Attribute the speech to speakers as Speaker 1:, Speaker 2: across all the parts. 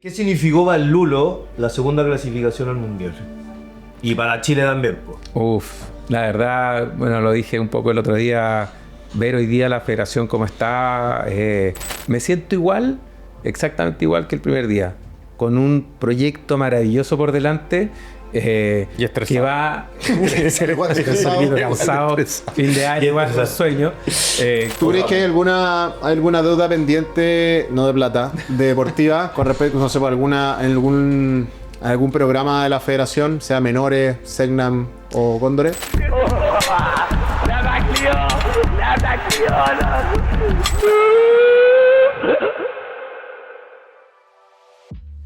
Speaker 1: ¿Qué significó para el Lulo la segunda clasificación al Mundial? Y para Chile también, pues.
Speaker 2: La verdad, bueno, lo dije un poco el otro día, ver hoy día la federación como está, me siento igual, exactamente igual que el primer día, con un proyecto maravilloso por delante.
Speaker 3: Y estresado.
Speaker 2: Que va cansado, fin de año, igual con sueño.
Speaker 3: ¿Tú crees que hay alguna deuda pendiente, no de plata, deportiva, con respecto, no sé, por algún programa de la federación, sea menores, Segnam o Cóndores?
Speaker 4: La tacleó.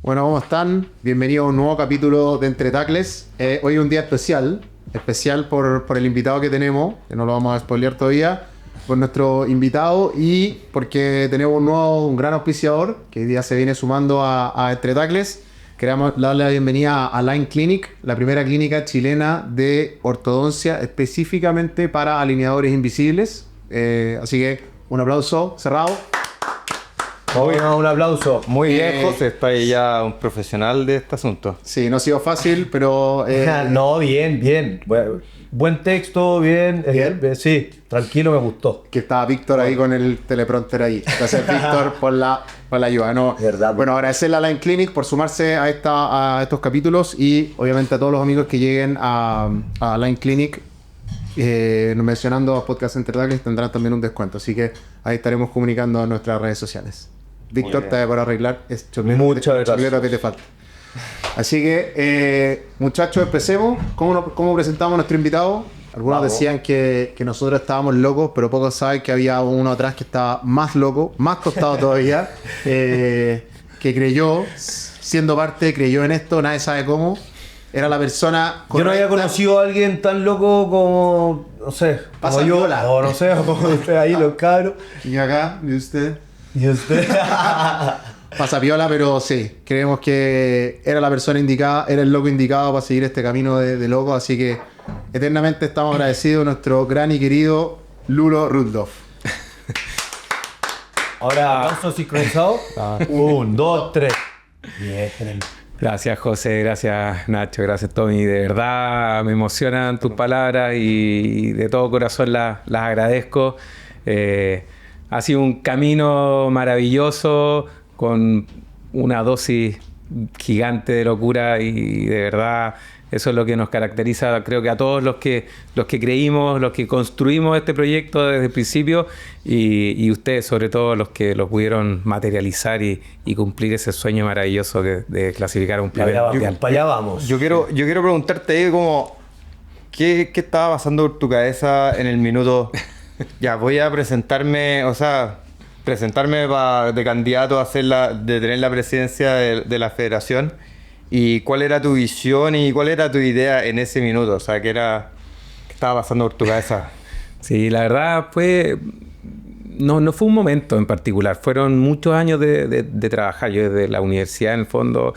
Speaker 3: Bueno, ¿cómo están? Bienvenidos a un nuevo capítulo de Entre Tacles. Hoy es un día especial por el invitado que tenemos, que no lo vamos a spoilear todavía, por nuestro invitado y porque tenemos un gran auspiciador que hoy día se viene sumando a Entre Tacles. Queremos darle la bienvenida a Line Clinic, la primera clínica chilena de ortodoncia específicamente para alineadores invisibles. Así que un aplauso cerrado.
Speaker 1: Obvio, un aplauso.
Speaker 5: Muy bien, José, está ahí ya un profesional de este asunto.
Speaker 3: Sí, no ha sido fácil, pero...
Speaker 1: No, bien. Buen texto, bien. Sí, tranquilo, me gustó.
Speaker 3: Que estaba Víctor ahí con el teleprompter ahí. Gracias, Víctor, por la ayuda. No,
Speaker 1: verdad.
Speaker 3: Bueno, agradecerle a Line Clinic por sumarse a estos capítulos y obviamente a todos los amigos que lleguen a Line Clinic. Mencionando a Podcast Entre Tacles tendrán también un descuento. Así que ahí estaremos comunicando en nuestras redes sociales. Víctor, te voy a por arreglar. Es
Speaker 1: Muchas gracias.
Speaker 3: Choclero que te falta. Así que, muchachos, empecemos. ¿Cómo presentamos a nuestro invitado? Algunos decían que nosotros estábamos locos, pero pocos saben que había uno atrás que estaba más loco, más tostado todavía, que creyó en esto, nadie sabe cómo. Era la persona correcta.
Speaker 1: Yo no había conocido a alguien tan loco como, no sé,
Speaker 3: Pasa
Speaker 1: como yo,
Speaker 3: viola.
Speaker 1: o no sé, como usted ahí, los cabros.
Speaker 3: Y acá, ¿y usted?
Speaker 1: Y usted.
Speaker 3: Pasa piola, pero sí, creemos que era la persona indicada, era el loco indicado para seguir este camino de loco, así que eternamente estamos agradecidos a nuestro gran y querido Lulo Rudloff.
Speaker 1: Ahora, aplauso sincronizado. 1, 2, 3. Bien.
Speaker 2: Gracias, José, gracias, Nacho, gracias, Tommy. De verdad me emocionan tus palabras y de todo corazón las agradezco. Ha sido un camino maravilloso con una dosis gigante de locura y de verdad eso es lo que nos caracteriza, creo que a todos los que creímos, los que construimos este proyecto desde el principio y ustedes sobre todo los que lo pudieron materializar y cumplir ese sueño maravilloso de clasificar a un primer mundial.
Speaker 1: Para allá vamos.
Speaker 5: Yo quiero preguntarte como ¿qué estaba pasando por tu cabeza en el minuto? Ya, voy a presentarme de candidato de tener la presidencia de la federación. ¿Y cuál era tu visión y cuál era tu idea en ese minuto? O sea, ¿qué estaba pasando por tu cabeza?
Speaker 2: Sí, la verdad no fue un momento en particular, fueron muchos años de trabajar. Yo desde la universidad, en el fondo,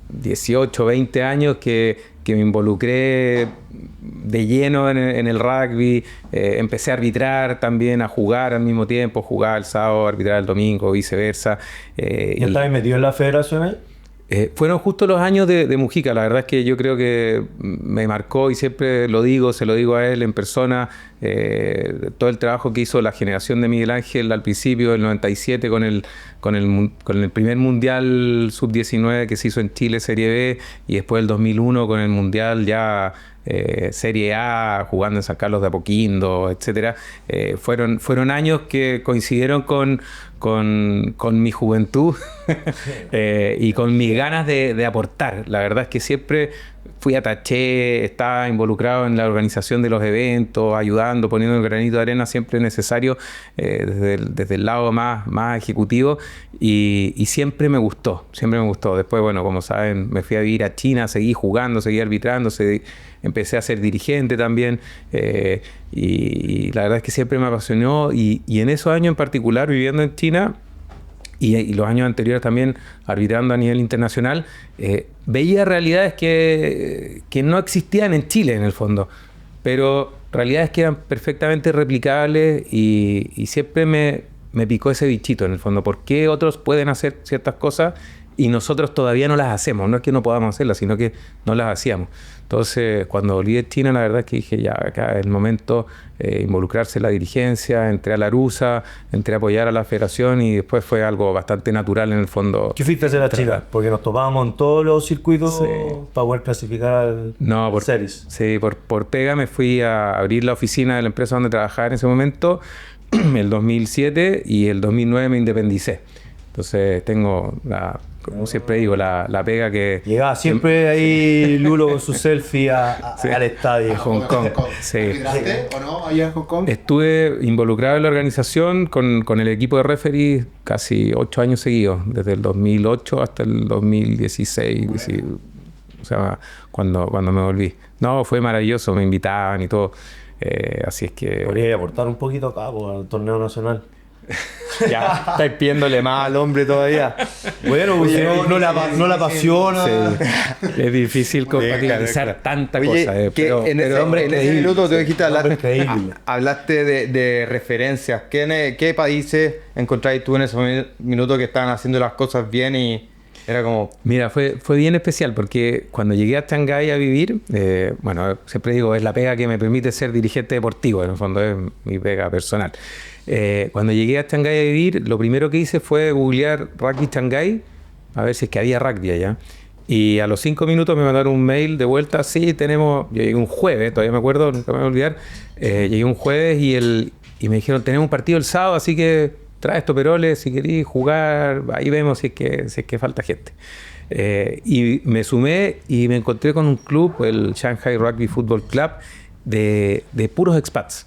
Speaker 2: 18, 20 años que me involucré de lleno en el rugby, empecé a arbitrar también, a jugar al mismo tiempo, jugaba el sábado, arbitrar el domingo, viceversa.
Speaker 1: ¿Ya estabas metido en la federación?
Speaker 2: Fueron justo los años de Mujica. La verdad es que yo creo que me marcó y siempre se lo digo a él en persona, todo el trabajo que hizo la generación de Miguel Ángel al principio, el 97 con el primer Mundial Sub-19 que se hizo en Chile, Serie B, y después el 2001 con el Mundial ya Serie A, jugando en San Carlos de Apoquindo, etcétera. Fueron años que coincidieron con mi juventud y con mis ganas de aportar. La verdad es que siempre fui ataché, estaba involucrado en la organización de los eventos, ayudando, poniendo el granito de arena siempre necesario desde el lado más ejecutivo y siempre me gustó. Después, bueno, como saben, me fui a vivir a China, seguí jugando, seguí arbitrando, empecé a ser dirigente también y la verdad es que siempre me apasionó y en esos años en particular, viviendo en China y los años anteriores también arbitrando a nivel internacional, veía realidades que no existían en Chile en el fondo, pero realidades que eran perfectamente replicables y siempre me picó ese bichito en el fondo. ¿Por qué otros pueden hacer ciertas cosas y nosotros todavía no las hacemos. No es que no podamos hacerlas, sino que no las hacíamos. Entonces, cuando volví de China, la verdad es que dije, ya, acá es el momento involucrarse en la dirigencia, entré a la Arusa, entré a apoyar a la federación y después fue algo bastante natural en el fondo.
Speaker 1: ¿Qué fuiste a hacer a Chile? Porque nos topábamos en todos los circuitos
Speaker 2: Sí.
Speaker 1: para poder clasificar
Speaker 2: No, por
Speaker 1: series.
Speaker 2: Sí, por pega me fui a abrir la oficina de la empresa donde trabajaba en ese momento, el 2007, y el 2009 me independicé. Entonces tengo, como siempre digo, la pega que...
Speaker 1: Llegaba siempre ahí Lulo con su selfie al estadio.
Speaker 2: A Hong Kong. Sí.
Speaker 3: ¿Arbitraste o no allá en Hong Kong?
Speaker 2: Estuve involucrado en la organización con el equipo de referees casi 8 años seguidos, desde el 2008 hasta el 2016, o sea, cuando me volví. No, fue maravilloso, me invitaban y todo. Así es que...
Speaker 1: Podría aportar un poquito acá al torneo nacional.
Speaker 5: Ya, estáis pidiéndole más al hombre todavía.
Speaker 1: Bueno, pues, no la apasiona.
Speaker 2: Sí. Es difícil compatibilizar tanta
Speaker 5: Oye,
Speaker 2: cosa.
Speaker 5: que en ese,
Speaker 1: hombre
Speaker 5: en ese
Speaker 1: creíble.
Speaker 5: minuto tú dijiste
Speaker 1: Hombre creíble.
Speaker 5: hablaste de referencias. ¿Qué países encontráis tú en ese minuto que estaban haciendo las cosas bien y era como...
Speaker 2: Mira, fue bien especial porque cuando llegué a Shanghái a vivir, bueno, siempre digo, es la pega que me permite ser dirigente deportivo, en el fondo es mi pega personal. Cuando llegué a Shanghái a vivir, lo primero que hice fue googlear rugby Shanghái, a ver si es que había rugby allá. Y a los 5 minutos me mandaron un mail de vuelta, sí, tenemos, yo llegué un jueves, todavía me acuerdo, nunca me voy a olvidar, llegué un jueves y me dijeron, tenemos un partido el sábado, así que trae estos peroles si queréis jugar, ahí vemos si es que falta gente. Y me sumé y me encontré con un club, el Shanghai Rugby Football Club, de puros expats.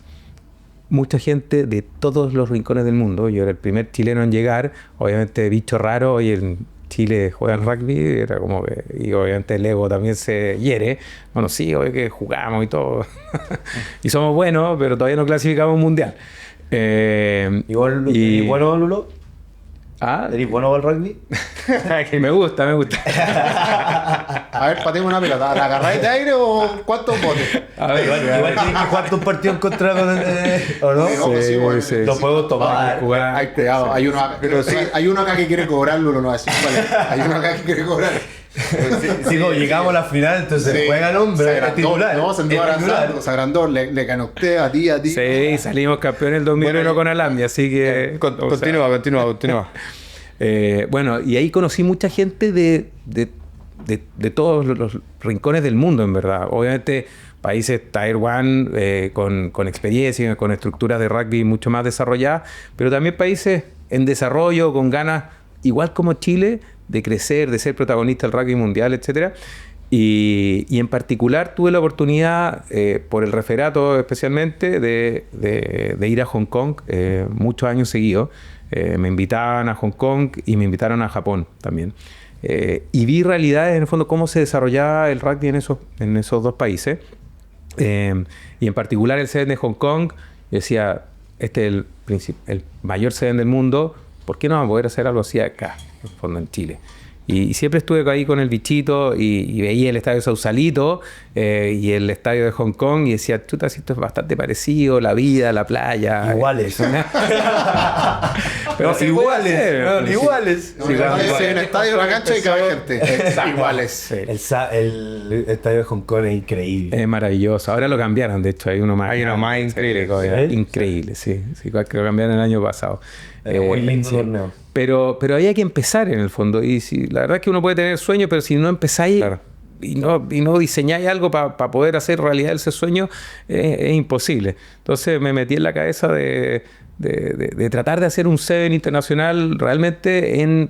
Speaker 2: Mucha gente de todos los rincones del mundo. Yo era el primer chileno en llegar, obviamente bicho raro, y en Chile juegan rugby, era como que, y obviamente el ego también se hiere. Bueno, sí, obvio que jugamos y todo. Y somos buenos, pero todavía no clasificamos un mundial.
Speaker 1: Igual,
Speaker 2: y
Speaker 1: bueno, Lulo.
Speaker 2: Ah,
Speaker 1: ¿Eres bueno al rugby?
Speaker 2: me gusta.
Speaker 3: A ver, pateemos una pelota. ¿La agarráis de aire o cuántos botes?
Speaker 2: A ver,
Speaker 1: Igual tienes que jugar tus partidos en contra con el... ¿O no?
Speaker 3: Sí, sí, bueno.
Speaker 1: Lo puedo tomar.
Speaker 2: jugar.
Speaker 3: Hay cuidado, hay uno acá,
Speaker 5: Pero sí.
Speaker 3: hay uno acá que quiere cobrar, Lulo, no va a decir cuál es. Hay uno acá que quiere cobrar.
Speaker 1: Si no, llegamos a la final, entonces
Speaker 3: Sí.
Speaker 1: juegan
Speaker 3: Se
Speaker 1: hombre, es
Speaker 3: agrandó,
Speaker 1: titular.
Speaker 3: no, se anduvo
Speaker 1: Es titular.
Speaker 3: abrazando, se agrandó, le ganó usted, a ti.
Speaker 2: Sí, salimos campeones el 2001
Speaker 3: Bueno,
Speaker 2: con Alambi, así que... o sea,
Speaker 5: Continúa.
Speaker 2: bueno, y ahí conocí mucha gente de todos los rincones del mundo, en verdad. Obviamente, países Tier 1 con experiencia, con estructuras de rugby mucho más desarrolladas, pero también países en desarrollo, con ganas, igual como Chile, de crecer, de ser protagonista del rugby mundial, etcétera. Y en particular tuve la oportunidad, por el referato especialmente, de ir a Hong Kong muchos años seguidos. Me invitaban a Hong Kong y me invitaron a Japón también. Y vi realidades, en el fondo, cómo se desarrollaba el rugby en esos dos países. Y en particular el CEDEN de Hong Kong, yo decía, este es el mayor CEDEN del mundo, ¿por qué no vamos a poder hacer algo así acá, en el fondo, en Chile? Y siempre estuve ahí con el bichito y veía el estadio Sausalito y el estadio de Hong Kong y decía, chuta, esto es bastante parecido, la vida, la playa.
Speaker 1: Iguales.
Speaker 2: Pero
Speaker 1: No,
Speaker 2: sí
Speaker 1: iguales.
Speaker 2: puede ser.
Speaker 1: No, iguales.
Speaker 3: No, en el estadio de la cancha y cabe gente. Iguales.
Speaker 1: El estadio de Hong Kong es increíble.
Speaker 2: Es maravilloso. Ahora lo cambiaron, de hecho, hay uno más.
Speaker 5: Hay uno más increíble todavía.
Speaker 1: ¿Sí?
Speaker 2: Increíble, sí. Sí, que lo cambiaron el año pasado.
Speaker 1: Muy lindo
Speaker 2: sí.
Speaker 1: torneo.
Speaker 2: Pero ahí hay que empezar en el fondo. Y la verdad es que uno puede tener sueños, pero si no empezáis
Speaker 5: Claro.
Speaker 2: y no diseñáis algo para poder hacer realidad ese sueño, es imposible. Entonces me metí en la cabeza de tratar de hacer un Seven internacional realmente en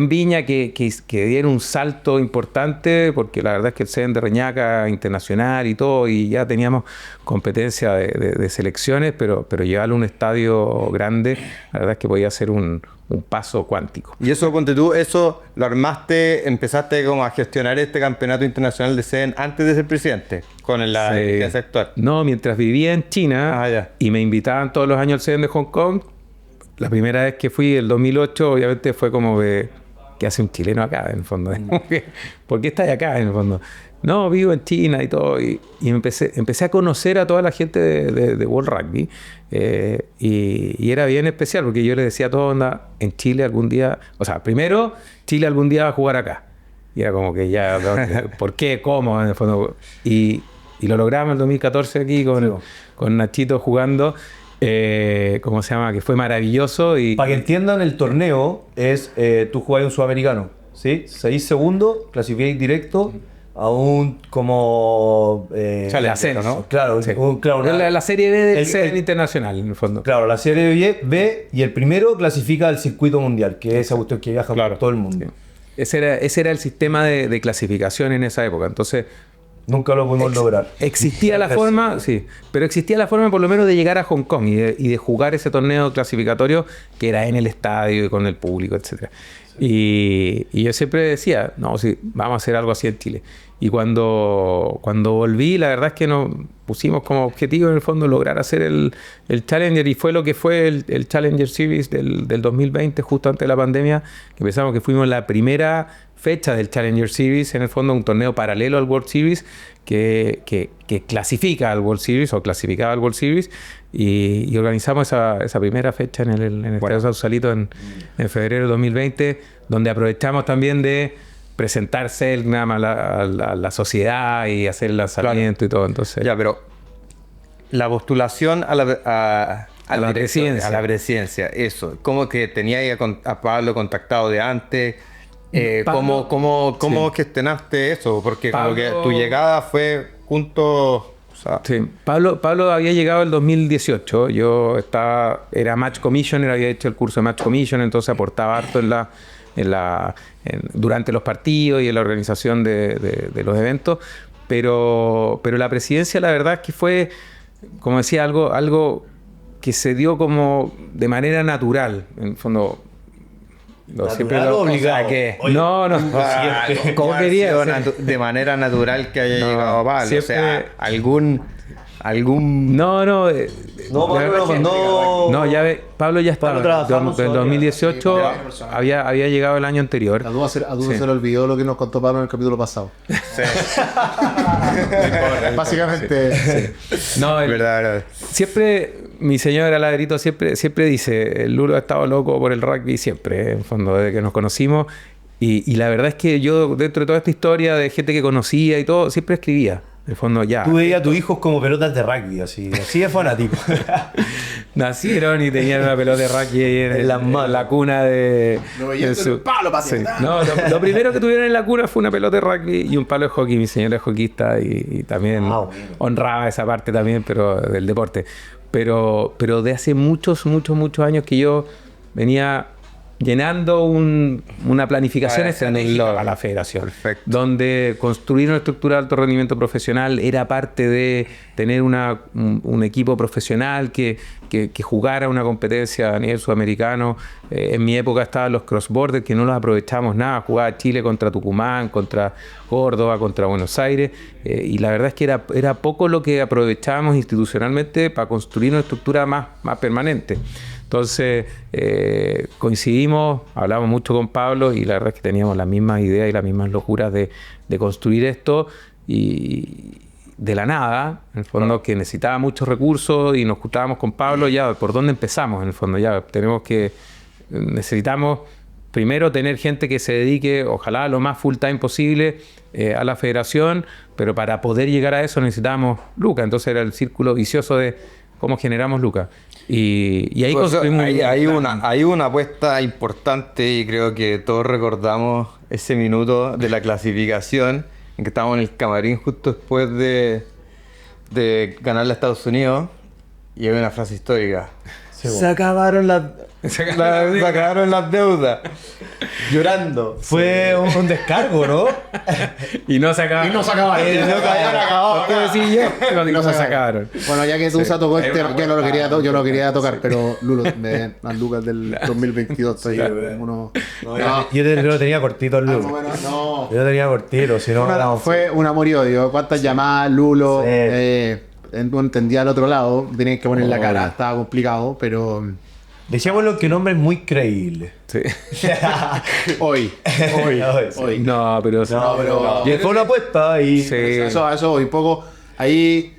Speaker 2: Viña que diera un salto importante, porque la verdad es que el Seven de Reñaca internacional y todo, y ya teníamos competencia de selecciones, pero llevarlo a un estadio grande, la verdad es que podía ser un paso cuántico.
Speaker 5: Y eso, ponte tú, eso lo armaste, empezaste como a gestionar este campeonato internacional de CEN antes de ser presidente, con la
Speaker 2: Sí.
Speaker 5: dirigencia actual.
Speaker 2: No, mientras vivía en China
Speaker 5: Ya.
Speaker 2: y me invitaban todos los años al CEN de Hong Kong, la primera vez que fui, el 2008, obviamente fue como de, ¿qué hace un chileno acá, en el fondo? ¿Por qué estás acá, en el fondo? No, vivo en China y todo. Y empecé a conocer a toda la gente de World Rugby. Y era bien especial porque yo le decía a todos, onda, en Chile algún día... O sea, primero, Chile algún día va a jugar acá. Y era como que ya... ¿Por qué? ¿Cómo? En el fondo. Y lo logramos en el 2014 aquí con Nachito jugando. ¿Cómo se llama? Que fue maravilloso. Y
Speaker 1: Para que entiendan, el torneo es, tú jugás un sudamericano, ¿sí? 6 segundos, clasificáis directo a un como...
Speaker 2: el ascenso, ¿no?
Speaker 1: Claro,
Speaker 2: Sí.
Speaker 1: claro,
Speaker 2: la Serie B del
Speaker 1: el-
Speaker 2: internacional, en el fondo.
Speaker 1: claro, la serie B y el primero clasifica al circuito mundial, que es esa cuestión que viaja
Speaker 2: Claro.
Speaker 1: por todo el mundo.
Speaker 2: Ese era el sistema de clasificación en esa época. Entonces,
Speaker 1: Nunca lo pudimos lograr.
Speaker 2: existía la forma, sí, pero existía la forma por lo menos de llegar a Hong Kong y de jugar ese torneo clasificatorio que era en el estadio y con el público, etcétera. Y yo siempre decía, no, sí, vamos a hacer algo así en Chile. Y cuando volví, la verdad es que nos pusimos como objetivo en el fondo lograr hacer el Challenger, y fue lo que fue el Challenger Series del 2020, justo antes de la pandemia, que pensamos que fuimos la primera fecha del Challenger Series, en el fondo un torneo paralelo al World Series que clasifica al World Series o clasificaba al World Series, y organizamos esa primera fecha en el Estadio Sausalito en febrero de 2020, donde aprovechamos también de presentar Selknam a la sociedad y hacer el lanzamiento y todo. Entonces,
Speaker 5: Ya, pero la postulación a la
Speaker 2: presidencia.
Speaker 5: A la presidencia, eso. ¿Cómo que tenía a Pablo contactado de antes?
Speaker 2: Pablo-
Speaker 5: ¿Cómo gestionaste eso? Porque como que
Speaker 2: Pablo-
Speaker 5: tu llegada fue junto... O sea,
Speaker 2: sí, Pablo había llegado el 2018. Yo era Match Commissioner, había hecho el curso de Match Commission, entonces aportaba harto durante los partidos y en la organización de los eventos. Pero la presidencia, la verdad es que fue, como decía, algo que se dio como de manera natural. En el fondo,
Speaker 1: ¿Natural o obligado?
Speaker 5: que...
Speaker 1: Oye,
Speaker 2: no.
Speaker 1: siempre.
Speaker 2: ¿Cómo quería?
Speaker 5: sido
Speaker 2: ser?
Speaker 5: de manera natural que haya
Speaker 2: No,
Speaker 5: llegado a Pablo.
Speaker 2: siempre-
Speaker 5: O sea, algún...
Speaker 2: No.
Speaker 1: No,
Speaker 2: la verdad
Speaker 1: Pablo,
Speaker 2: que-
Speaker 1: no.
Speaker 2: No, Pablo ya estaba.
Speaker 1: Pablo trabajamos
Speaker 2: Del
Speaker 1: todavía.
Speaker 2: 2018
Speaker 3: Sí,
Speaker 2: había llegado el año anterior.
Speaker 3: A Duda
Speaker 2: Sí.
Speaker 3: se le olvidó lo que nos contó Pablo en el capítulo pasado. Básicamente,
Speaker 2: No,
Speaker 5: verdad.
Speaker 2: siempre, mi señora Laderito siempre dice, el Lulo ha estado loco por el rugby siempre, en fondo, desde que nos conocimos. Y la verdad es que yo, dentro de toda esta historia de gente que conocía y todo, siempre escribía. En fondo, ya.
Speaker 1: Tú veías a tus hijos como pelotas de rugby, así de fanático.
Speaker 2: Nacieron y tenían una pelota de rugby ahí en la cuna de...
Speaker 3: palo para
Speaker 2: Sí. No, lo primero que tuvieron en la cuna fue una pelota de rugby y un palo de hockey. Mi señora es hockeyista y también
Speaker 1: Ah, bueno.
Speaker 2: honraba esa parte también, pero del deporte. Pero de hace muchos años que yo venía llenando una planificación estratégica a la federación,
Speaker 5: Perfecto.
Speaker 2: donde construir una estructura de alto rendimiento profesional era parte de tener un equipo profesional que jugara una competencia a nivel sudamericano. En mi época estaban los cross-border, que no los aprovechamos nada. Jugaba Chile contra Tucumán, contra Córdoba, contra Buenos Aires, y la verdad es que era poco lo que aprovechábamos institucionalmente para construir una estructura más permanente. Entonces coincidimos, hablamos mucho con Pablo y la verdad es que teníamos las mismas ideas y las mismas locuras de construir esto, y de la nada, en el fondo, que necesitaba muchos recursos, y nos juntábamos con Pablo, ya, ¿por dónde empezamos? En el fondo, ya necesitamos primero tener gente que se dedique, ojalá lo más full time posible, a la federación, pero para poder llegar a eso necesitábamos lucas. Entonces era el círculo vicioso de cómo generamos lucas. Y ahí
Speaker 5: Pues,
Speaker 2: construimos
Speaker 5: hay una apuesta importante, y creo que todos recordamos ese minuto de la clasificación en que estábamos en el camarín justo después de ganarle a Estados Unidos, y hay una frase histórica. Se acabaron se acabaron las deudas.
Speaker 1: Llorando. Fue un descargo, ¿no?
Speaker 2: y no se acabaron.
Speaker 3: Y no se acabaron.
Speaker 2: Y no se acabaron. Te decía yo, y no se sacaron.
Speaker 3: Bueno, ya que tú tocó el tema, yo lo quería tocar, pero Lulo, las lucas del 2022, estoy uno...
Speaker 1: Yo lo tenía cortito el Lulo.
Speaker 3: No.
Speaker 1: Yo lo tenía cortito, si no...
Speaker 3: Fue un amor y odio. ¿Cuántas llamadas, Lulo?
Speaker 1: Sí.
Speaker 3: No entendía al otro lado, tenías que poner la cara, estaba complicado, pero
Speaker 1: Decíamoslo que nombre es muy creíble.
Speaker 2: Sí.
Speaker 3: Hoy.
Speaker 2: No, pero...
Speaker 3: No, pero-
Speaker 1: Y fue una apuesta y...
Speaker 2: Sí.
Speaker 3: Eso, un poco. Ahí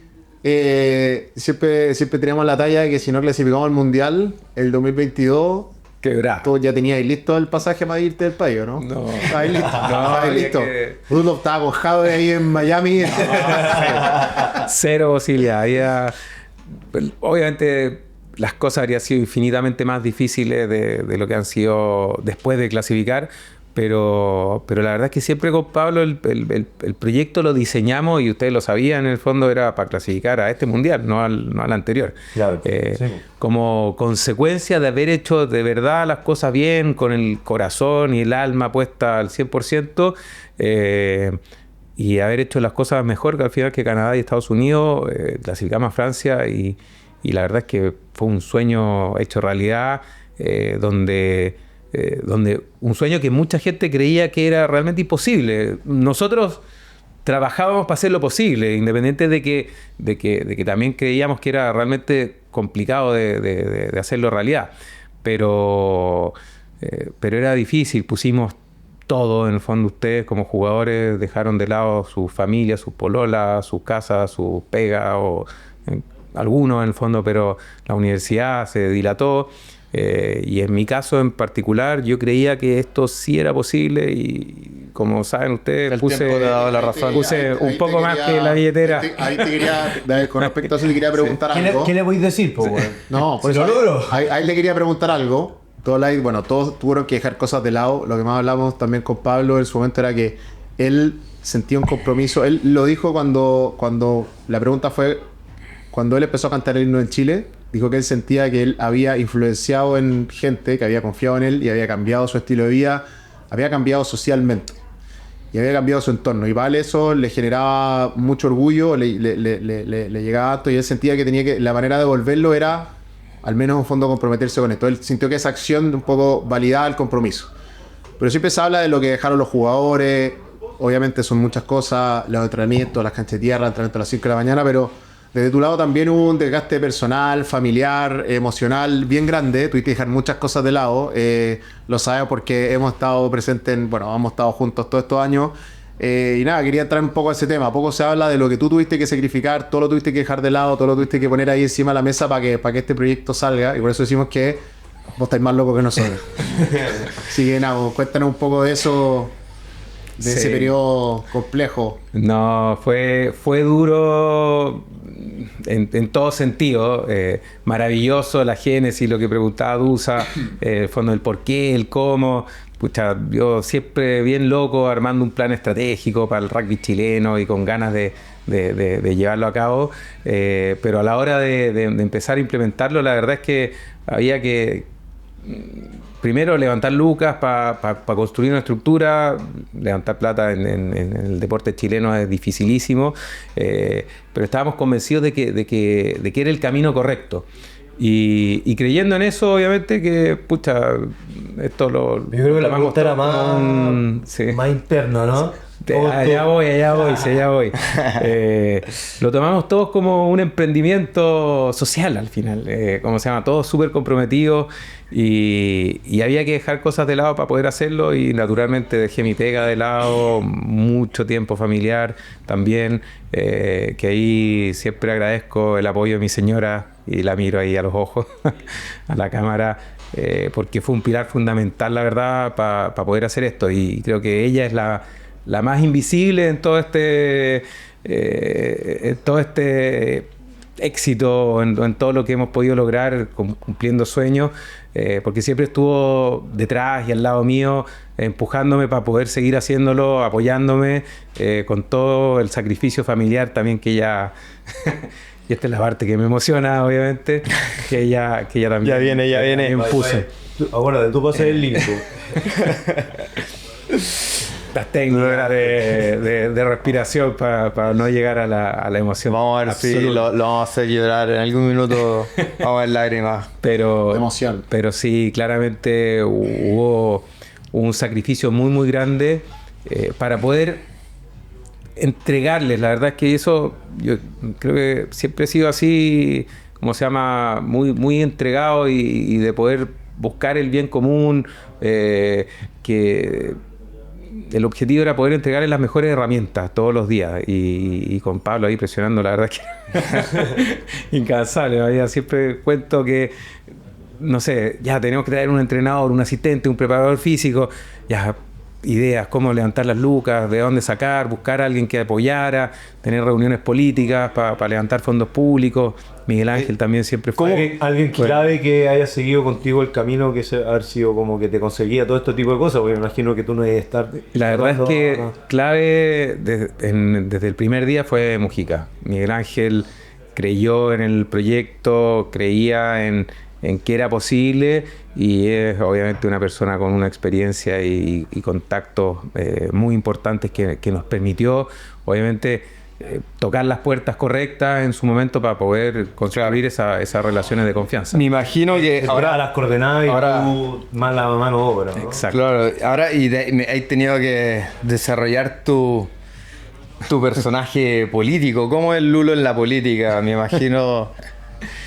Speaker 3: siempre teníamos la talla de que si no clasificamos al Mundial el 2022,
Speaker 2: Quebrá.
Speaker 3: tú ya tenías listo el pasaje para irte del país, ¿o ¿no?
Speaker 2: No.
Speaker 3: Estabas listo. Estabas
Speaker 2: había
Speaker 3: listo.
Speaker 2: que-
Speaker 3: Rudolf estaba con Jave ahí en Miami.
Speaker 2: Cero posibilidad. Obviamente las cosas habrían sido infinitamente más difíciles de lo que han sido después de clasificar, pero la verdad es que siempre con Pablo el proyecto lo diseñamos y ustedes lo sabían, en el fondo era para clasificar a este mundial, no al anterior.
Speaker 1: Claro, sí.
Speaker 2: Como consecuencia de haber hecho de verdad las cosas bien, con el corazón y el alma puesta al 100%, y haber hecho las cosas mejor que al final que Canadá y Estados Unidos, clasificamos a Francia y la verdad es que fue un sueño hecho realidad, donde un sueño que mucha gente creía que era realmente imposible. Nosotros trabajábamos para hacer lo posible, independiente de que también creíamos que era realmente complicado de hacerlo realidad. Pero era difícil, pusimos todo, en el fondo ustedes como jugadores dejaron de lado sus familias, sus pololas, sus casas, sus pegas, o algunos en el fondo, pero la universidad se dilató. Y en mi caso en particular, yo creía que esto sí era posible y como saben ustedes,
Speaker 5: El tiempo te ha dado la razón.
Speaker 2: puse un poco más que la billetera.
Speaker 3: Ahí te quería, con respecto a eso, le quería preguntar algo.
Speaker 1: ¿Qué le voy a decir, po, weón?
Speaker 3: No, por
Speaker 1: Si
Speaker 3: eso
Speaker 1: lo logro.
Speaker 3: ahí le quería preguntar algo. Todos tuvieron que dejar cosas de lado. Lo que más hablamos también con Pablo en su momento era que él sentía un compromiso. Él lo dijo cuando la pregunta fue, cuando él empezó a cantar el himno en Chile, dijo que él sentía que él había influenciado en gente que había confiado en él y había cambiado su estilo de vida, había cambiado socialmente y había cambiado su entorno. Y para él eso le generaba mucho orgullo, le llegaba alto, y él sentía que tenía que, la manera de volverlo era al menos en fondo comprometerse con esto. Él sintió que esa acción un poco validaba el compromiso. Pero siempre se habla de lo que dejaron los jugadores. Obviamente son muchas cosas, los entrenamientos, las canchas de tierra, el entrenamiento a las 5 de la mañana, pero desde tu lado también hubo un desgaste personal, familiar, emocional bien grande. Tuviste que dejar muchas cosas de lado. Lo sabemos porque hemos estado presentes, hemos estado juntos todos estos años. Y nada, quería entrar un poco a ese tema. Poco se habla de lo que tú tuviste que sacrificar, todo lo tuviste que dejar de lado, todo lo tuviste que poner ahí encima de la mesa para que este proyecto salga. Y por eso decimos que vos estáis más locos que nosotros. Así que nada, cuéntanos un poco de eso, de ese periodo complejo.
Speaker 2: No, fue duro en todo sentido. Maravilloso la génesis, lo que preguntaba Dusa, el fondo del por qué, el cómo. Pucha, yo siempre bien loco armando un plan estratégico para el rugby chileno y con ganas de llevarlo a cabo, pero a la hora de empezar a implementarlo, la verdad es que había que primero levantar lucas para construir una estructura. Levantar plata en el deporte chileno es dificilísimo, pero estábamos convencidos de que era el camino correcto. Y creyendo en eso, obviamente, que, pucha, esto lo...
Speaker 1: Yo creo que la pregunta era más,
Speaker 2: sí.
Speaker 1: más interna, ¿no?
Speaker 2: Allá voy. Lo tomamos todos como un emprendimiento social al final, como se llama, todos súper comprometidos, y había que dejar cosas de lado para poder hacerlo, y naturalmente dejé mi pega de lado, mucho tiempo familiar también, que ahí siempre agradezco el apoyo de mi señora, y la miro ahí a los ojos, a la cámara, porque fue un pilar fundamental, la verdad, para poder hacer esto, y creo que ella es la más invisible en todo este éxito, en todo lo que hemos podido lograr cumpliendo sueños, porque siempre estuvo detrás y al lado mío, empujándome para poder seguir haciéndolo, apoyándome, con todo el sacrificio familiar también que ella... Y esta es la parte que me emociona, obviamente, que ella también...
Speaker 5: Ya viene.
Speaker 2: también puso.
Speaker 1: Acuérdate, tú pasas el link.
Speaker 2: Las técnicas de respiración para no llegar a la emoción.
Speaker 5: Vamos a ver si lo vamos a hacer llorar en algún minuto. Vamos a ver lágrimas.
Speaker 2: Pero,
Speaker 3: De emoción.
Speaker 2: Pero sí, claramente hubo un sacrificio muy, muy grande para poder entregarles. La verdad es que eso, yo creo que siempre he sido así ¿cómo se llama? Muy entregado y de poder buscar el bien común, que el objetivo era poder entregarle las mejores herramientas todos los días. Y con Pablo ahí presionando, la verdad que incansable. ¿No? Siempre cuento que, no sé, ya tenemos que traer un entrenador, un asistente, un preparador físico, ya ideas, cómo levantar las lucas, de dónde sacar, buscar a alguien que apoyara, tener reuniones políticas para levantar fondos públicos. Miguel Ángel también siempre fue.
Speaker 1: Alguien clave que haya seguido contigo el camino, que haber sido como que te conseguía todo este tipo de cosas, porque me imagino que tú no debes estar...
Speaker 2: La verdad es que clave desde el primer día fue Mujica. Miguel Ángel creyó en el proyecto, creía en que era posible, y es obviamente una persona con una experiencia y contactos muy importantes que nos permitió, obviamente, tocar las puertas correctas en su momento para poder construir esas relaciones de confianza.
Speaker 5: Me imagino que
Speaker 1: ahora las coordenadas y
Speaker 5: ahora,
Speaker 1: tú más la mano de obra, ¿no?
Speaker 2: Exacto.
Speaker 5: Claro, ahora has tenido que desarrollar tu personaje político. ¿Cómo es Lulo en la política? Me imagino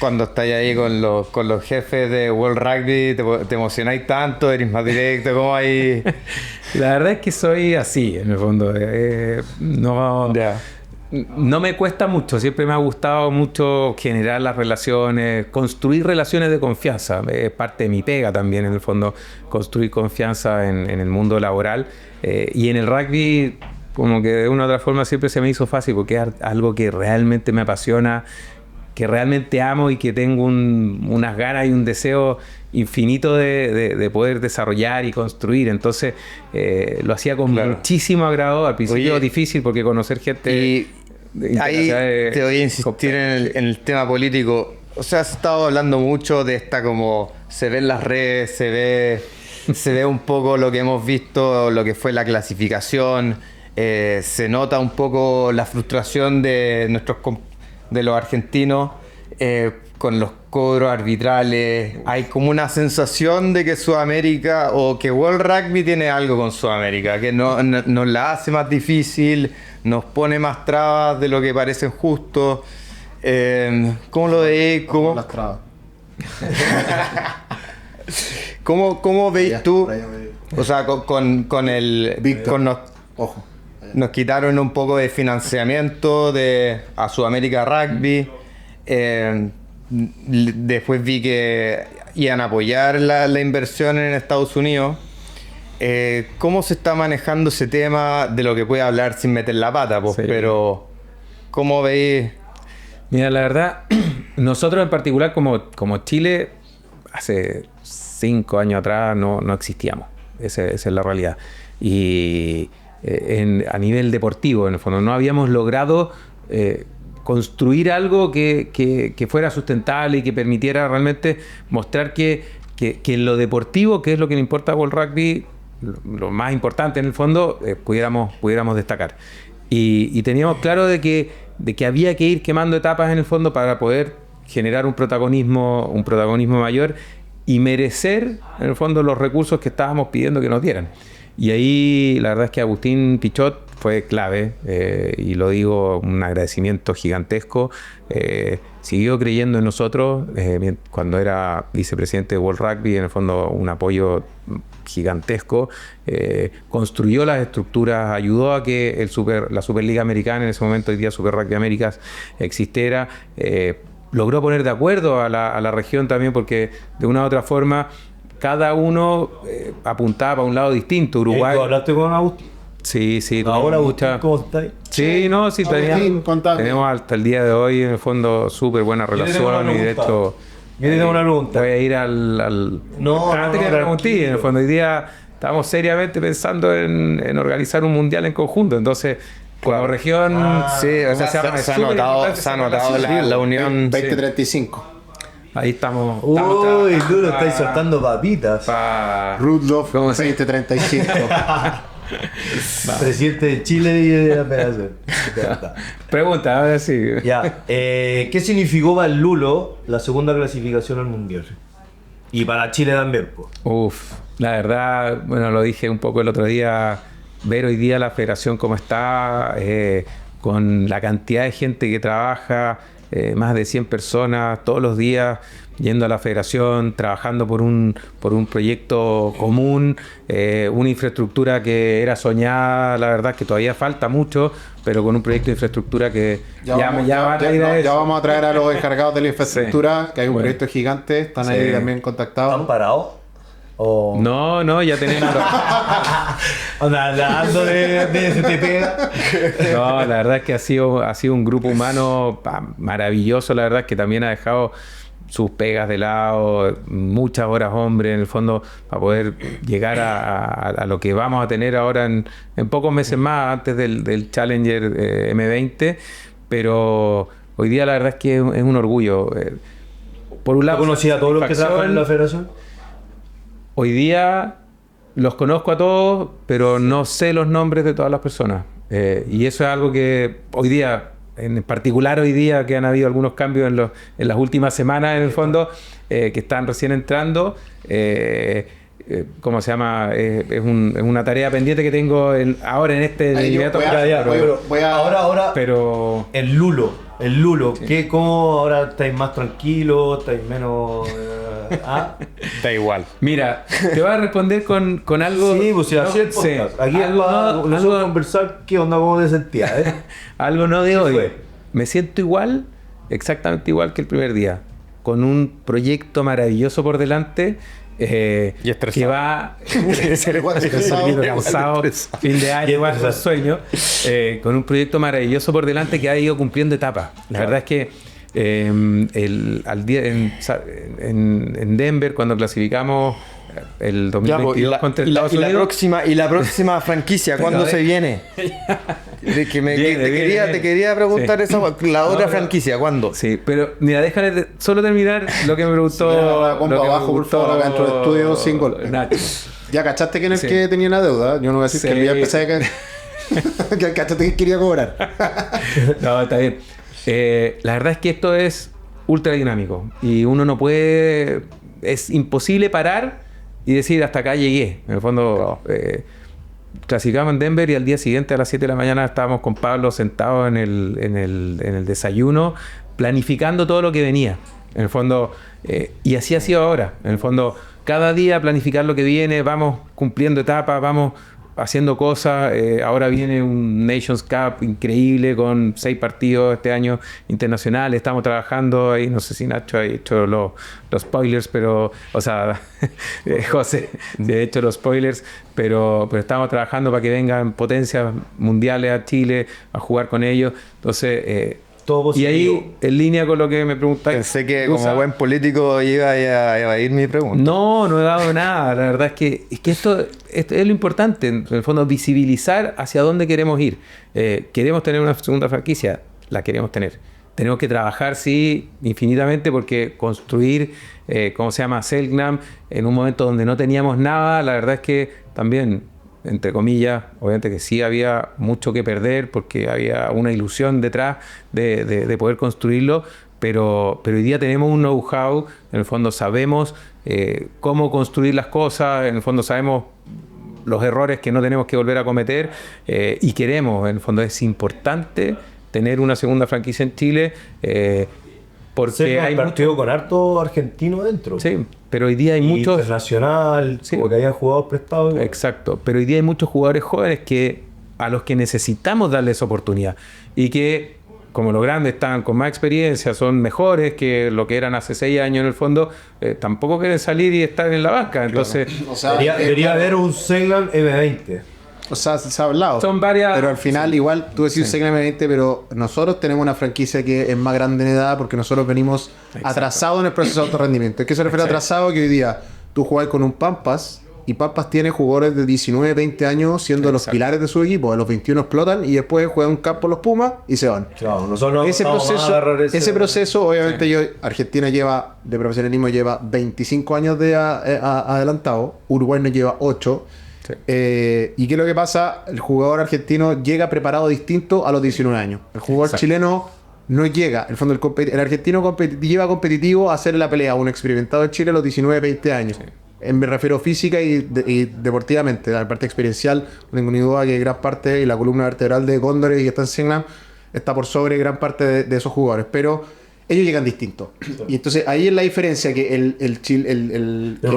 Speaker 5: cuando estáis ahí con los jefes de World Rugby, te emocionáis tanto, eres más directo, ¿cómo hay?
Speaker 2: La verdad es que soy así, en el fondo. No me cuesta mucho, siempre me ha gustado mucho generar las relaciones, construir relaciones de confianza. Es parte de mi pega también, en el fondo, construir confianza en el mundo laboral. Y en el rugby, como que de una u otra forma siempre se me hizo fácil, porque es algo que realmente me apasiona, que realmente amo y que tengo unas ganas y un deseo infinito de poder desarrollar y construir. Entonces lo hacía con muchísimo agrado. Al principio difícil, porque conocer gente...
Speaker 5: Ahí te voy a insistir en el tema político. O sea, has estado hablando mucho de esta, como se ve en las redes, se ve un poco lo que hemos visto, lo que fue la clasificación. Se nota un poco la frustración de los argentinos con los cobros arbitrales. Hay como una sensación de que Sudamérica, o que World Rugby tiene algo con Sudamérica, que nos la hace más difícil, nos pone más trabas de lo que parecen justos. ¿Cómo lo veis?
Speaker 3: Las trabas.
Speaker 5: ¿Cómo veis tú? O sea, con el...
Speaker 3: Víctor. Ojo.
Speaker 5: Nos quitaron un poco de financiamiento a Sudamérica Rugby. Después vi que iban a apoyar la inversión en Estados Unidos. ¿Cómo se está manejando ese tema, de lo que puede hablar sin meter la pata? Pues, sí. Pero, ¿cómo veis?
Speaker 2: Mira, la verdad, nosotros en particular como Chile, hace 5 años atrás no existíamos. Esa es la realidad. Y a nivel deportivo, en el fondo, no habíamos logrado construir algo que fuera sustentable y que permitiera realmente mostrar que en lo deportivo, que es lo que le importa a World Rugby, lo más importante en el fondo, pudiéramos destacar. Y teníamos claro de que había que ir quemando etapas en el fondo para poder generar un protagonismo mayor y merecer en el fondo los recursos que estábamos pidiendo que nos dieran. Y ahí la verdad es que Agustín Pichot fue clave, y lo digo, un agradecimiento gigantesco. Siguió creyendo en nosotros cuando era vicepresidente de World Rugby, en el fondo un apoyo gigantesco. Construyó las estructuras, ayudó a que la Superliga Americana, en ese momento hoy día Super Rugby Américas, existiera. Logró poner de acuerdo a la región también, porque de una u otra forma cada uno apuntaba para un lado distinto. Uruguay.
Speaker 1: ¿Tú hablaste con Agustín?
Speaker 2: Sí.
Speaker 1: Ahora, Agustín, ¿cómo estás?
Speaker 2: Sí, tenemos hasta el día de hoy, en el fondo, súper buena relación. Y de hecho,
Speaker 1: yo te tengo una pregunta.
Speaker 2: Voy a ir al...
Speaker 1: No,
Speaker 2: en el fondo, hoy día estamos seriamente pensando en organizar un mundial en conjunto. Entonces, como región...
Speaker 5: sí, o sea, se ha notado la unión.
Speaker 3: 2035.
Speaker 2: Ahí estamos.
Speaker 1: Uy, tú lo estáis soltando papitas.
Speaker 3: Rudolf 2035.
Speaker 1: Presidente de Chile y de la Federación.
Speaker 2: Pregunta, a ver si...
Speaker 1: Ya. ¿Qué significó para el Lulo la segunda clasificación al Mundial? Y para Chile también, pues.
Speaker 2: La verdad, bueno, lo dije un poco el otro día, ver hoy día la federación como está, con la cantidad de gente que trabaja, más de 100 personas todos los días yendo a la federación, trabajando por un proyecto común, una infraestructura que era soñada, la verdad es que todavía falta mucho, pero con un proyecto de infraestructura que ya
Speaker 3: vamos a traer a los encargados de la infraestructura, que hay un proyecto gigante, están ahí también contactados.
Speaker 1: ¿Están parados? ¿O...
Speaker 2: No, ya tenemos...
Speaker 1: Andando de STP.
Speaker 2: No, la verdad es que ha sido un grupo humano maravilloso, la verdad es que también ha dejado sus pegas de lado, muchas horas hombre en el fondo para poder llegar a lo que vamos a tener ahora en pocos meses más antes del Challenger M20, pero hoy día la verdad es que es un orgullo. Por un lado,
Speaker 1: ¿Conocía a todos los que trabajan en la federación?
Speaker 2: Hoy día los conozco a todos, pero no sé los nombres de todas las personas. Y eso es algo que hoy día, en particular hoy día, que han habido algunos cambios en las últimas semanas, en el fondo, que están recién entrando. ¿Cómo se llama? Es una tarea pendiente que tengo ahora en este inmediato.
Speaker 1: Ahora,
Speaker 2: pero
Speaker 1: el Lulo. ¿Cómo ahora estáis más tranquilos? ¿Estáis menos...?
Speaker 5: Da igual.
Speaker 2: Mira, te voy a responder con algo...
Speaker 1: Sí, pues si así el podcast. Aquí vamos a conversar qué onda, cómo te sentías,
Speaker 2: Algo no de hoy.
Speaker 1: fue?
Speaker 2: Me siento igual, exactamente igual que el primer día, con un proyecto maravilloso por delante.
Speaker 5: Y estresado.
Speaker 2: Que va cansado, fin de año, igual con sueño, con un proyecto maravilloso por delante que ha ido cumpliendo etapas. La verdad es que en Denver, cuando clasificamos el 2022 contra Estados Unidos.
Speaker 5: Y la próxima franquicia, ¿cuándo se viene? Te quería preguntar la otra franquicia, ¿cuándo?
Speaker 2: Sí, pero mira, déjame solo terminar lo que me preguntó.
Speaker 3: Abajo, por favor, acá dentro del estudio, sin gol.
Speaker 2: Nacho.
Speaker 3: Ya cachaste quién es el que tenía la deuda. Yo no voy a decir que ya empecé a caer. Que cachaste que quería cobrar.
Speaker 2: No, está bien. La verdad es que esto es ultra dinámico y uno no puede, es imposible parar y decir hasta acá llegué. En el fondo, clasificamos en Denver y al día siguiente a las 7 de la mañana estábamos con Pablo sentados en el desayuno planificando todo lo que venía. En el fondo, y así ha sido ahora. En el fondo, cada día planificar lo que viene, vamos cumpliendo etapas, vamos haciendo cosas. Ahora viene un Nations Cup increíble con 6 partidos este año internacionales. Estamos trabajando ahí, no sé si Nacho ha hecho los spoilers, pero, o sea, José ha hecho los spoilers, pero estamos trabajando para que vengan potencias mundiales a Chile a jugar con ellos. Entonces,
Speaker 1: todo positivo.
Speaker 2: Y ahí, en línea con lo que me preguntáis.
Speaker 5: Pensé que como buen político iba a evadir mi pregunta.
Speaker 2: No he dado nada. La verdad es que esto es lo importante. En el fondo, visibilizar hacia dónde queremos ir. ¿Queremos tener una segunda franquicia? La queremos tener. Tenemos que trabajar, sí, infinitamente, porque construir, Selknam, en un momento donde no teníamos nada, la verdad es que también, entre comillas, obviamente que sí había mucho que perder porque había una ilusión detrás de poder construirlo, pero hoy día tenemos un know-how, en el fondo sabemos cómo construir las cosas, en el fondo sabemos los errores que no tenemos que volver a cometer, y queremos, en el fondo es importante tener una segunda franquicia en Chile, porque hay
Speaker 1: partido con harto argentino dentro.
Speaker 2: Sí, pero hoy día hay muchos...
Speaker 1: Internacional,
Speaker 2: sí,
Speaker 1: porque hayan jugadores prestados. Igual.
Speaker 2: Exacto, pero hoy día hay muchos jugadores jóvenes a los que necesitamos darles oportunidad y que, como los grandes están con más experiencia, son mejores que lo que eran hace 6 años en el fondo, tampoco quieren salir y estar en la banca. Entonces,
Speaker 3: Claro. O sea,
Speaker 1: debería haber un Selknam M20.
Speaker 3: O sea, se ha hablado.
Speaker 2: Son varias...
Speaker 3: Pero al final, igual, tú decís Selknam M20, pero nosotros tenemos una franquicia que es más grande en edad porque nosotros venimos atrasados en el proceso de autorrendimiento. ¿A qué se refiere a atrasado? Que hoy día tú jugás con un Pampas y Pampas tiene jugadores de 19, 20 años siendo los pilares de su equipo. A los 21 explotan y después juegan un campo los Pumas y se van.
Speaker 1: Claro, nosotros
Speaker 3: Ese proceso, obviamente, Argentina de profesionalismo lleva 25 años de adelantado. Uruguay nos lleva 8.
Speaker 2: Sí.
Speaker 3: ¿Y qué es lo que pasa? El jugador argentino llega preparado distinto a los 19 años. El jugador chileno no llega. En el fondo, el argentino lleva competitivo a hacer la pelea. Un experimentado en Chile a los 19, 20 años. Sí. Me refiero física y deportivamente. La parte experiencial, no tengo ni duda que gran parte y la columna vertebral de Cóndores y que está en Selknam está por sobre gran parte de esos jugadores, pero ellos llegan distintos. Y entonces ahí es la diferencia, que el que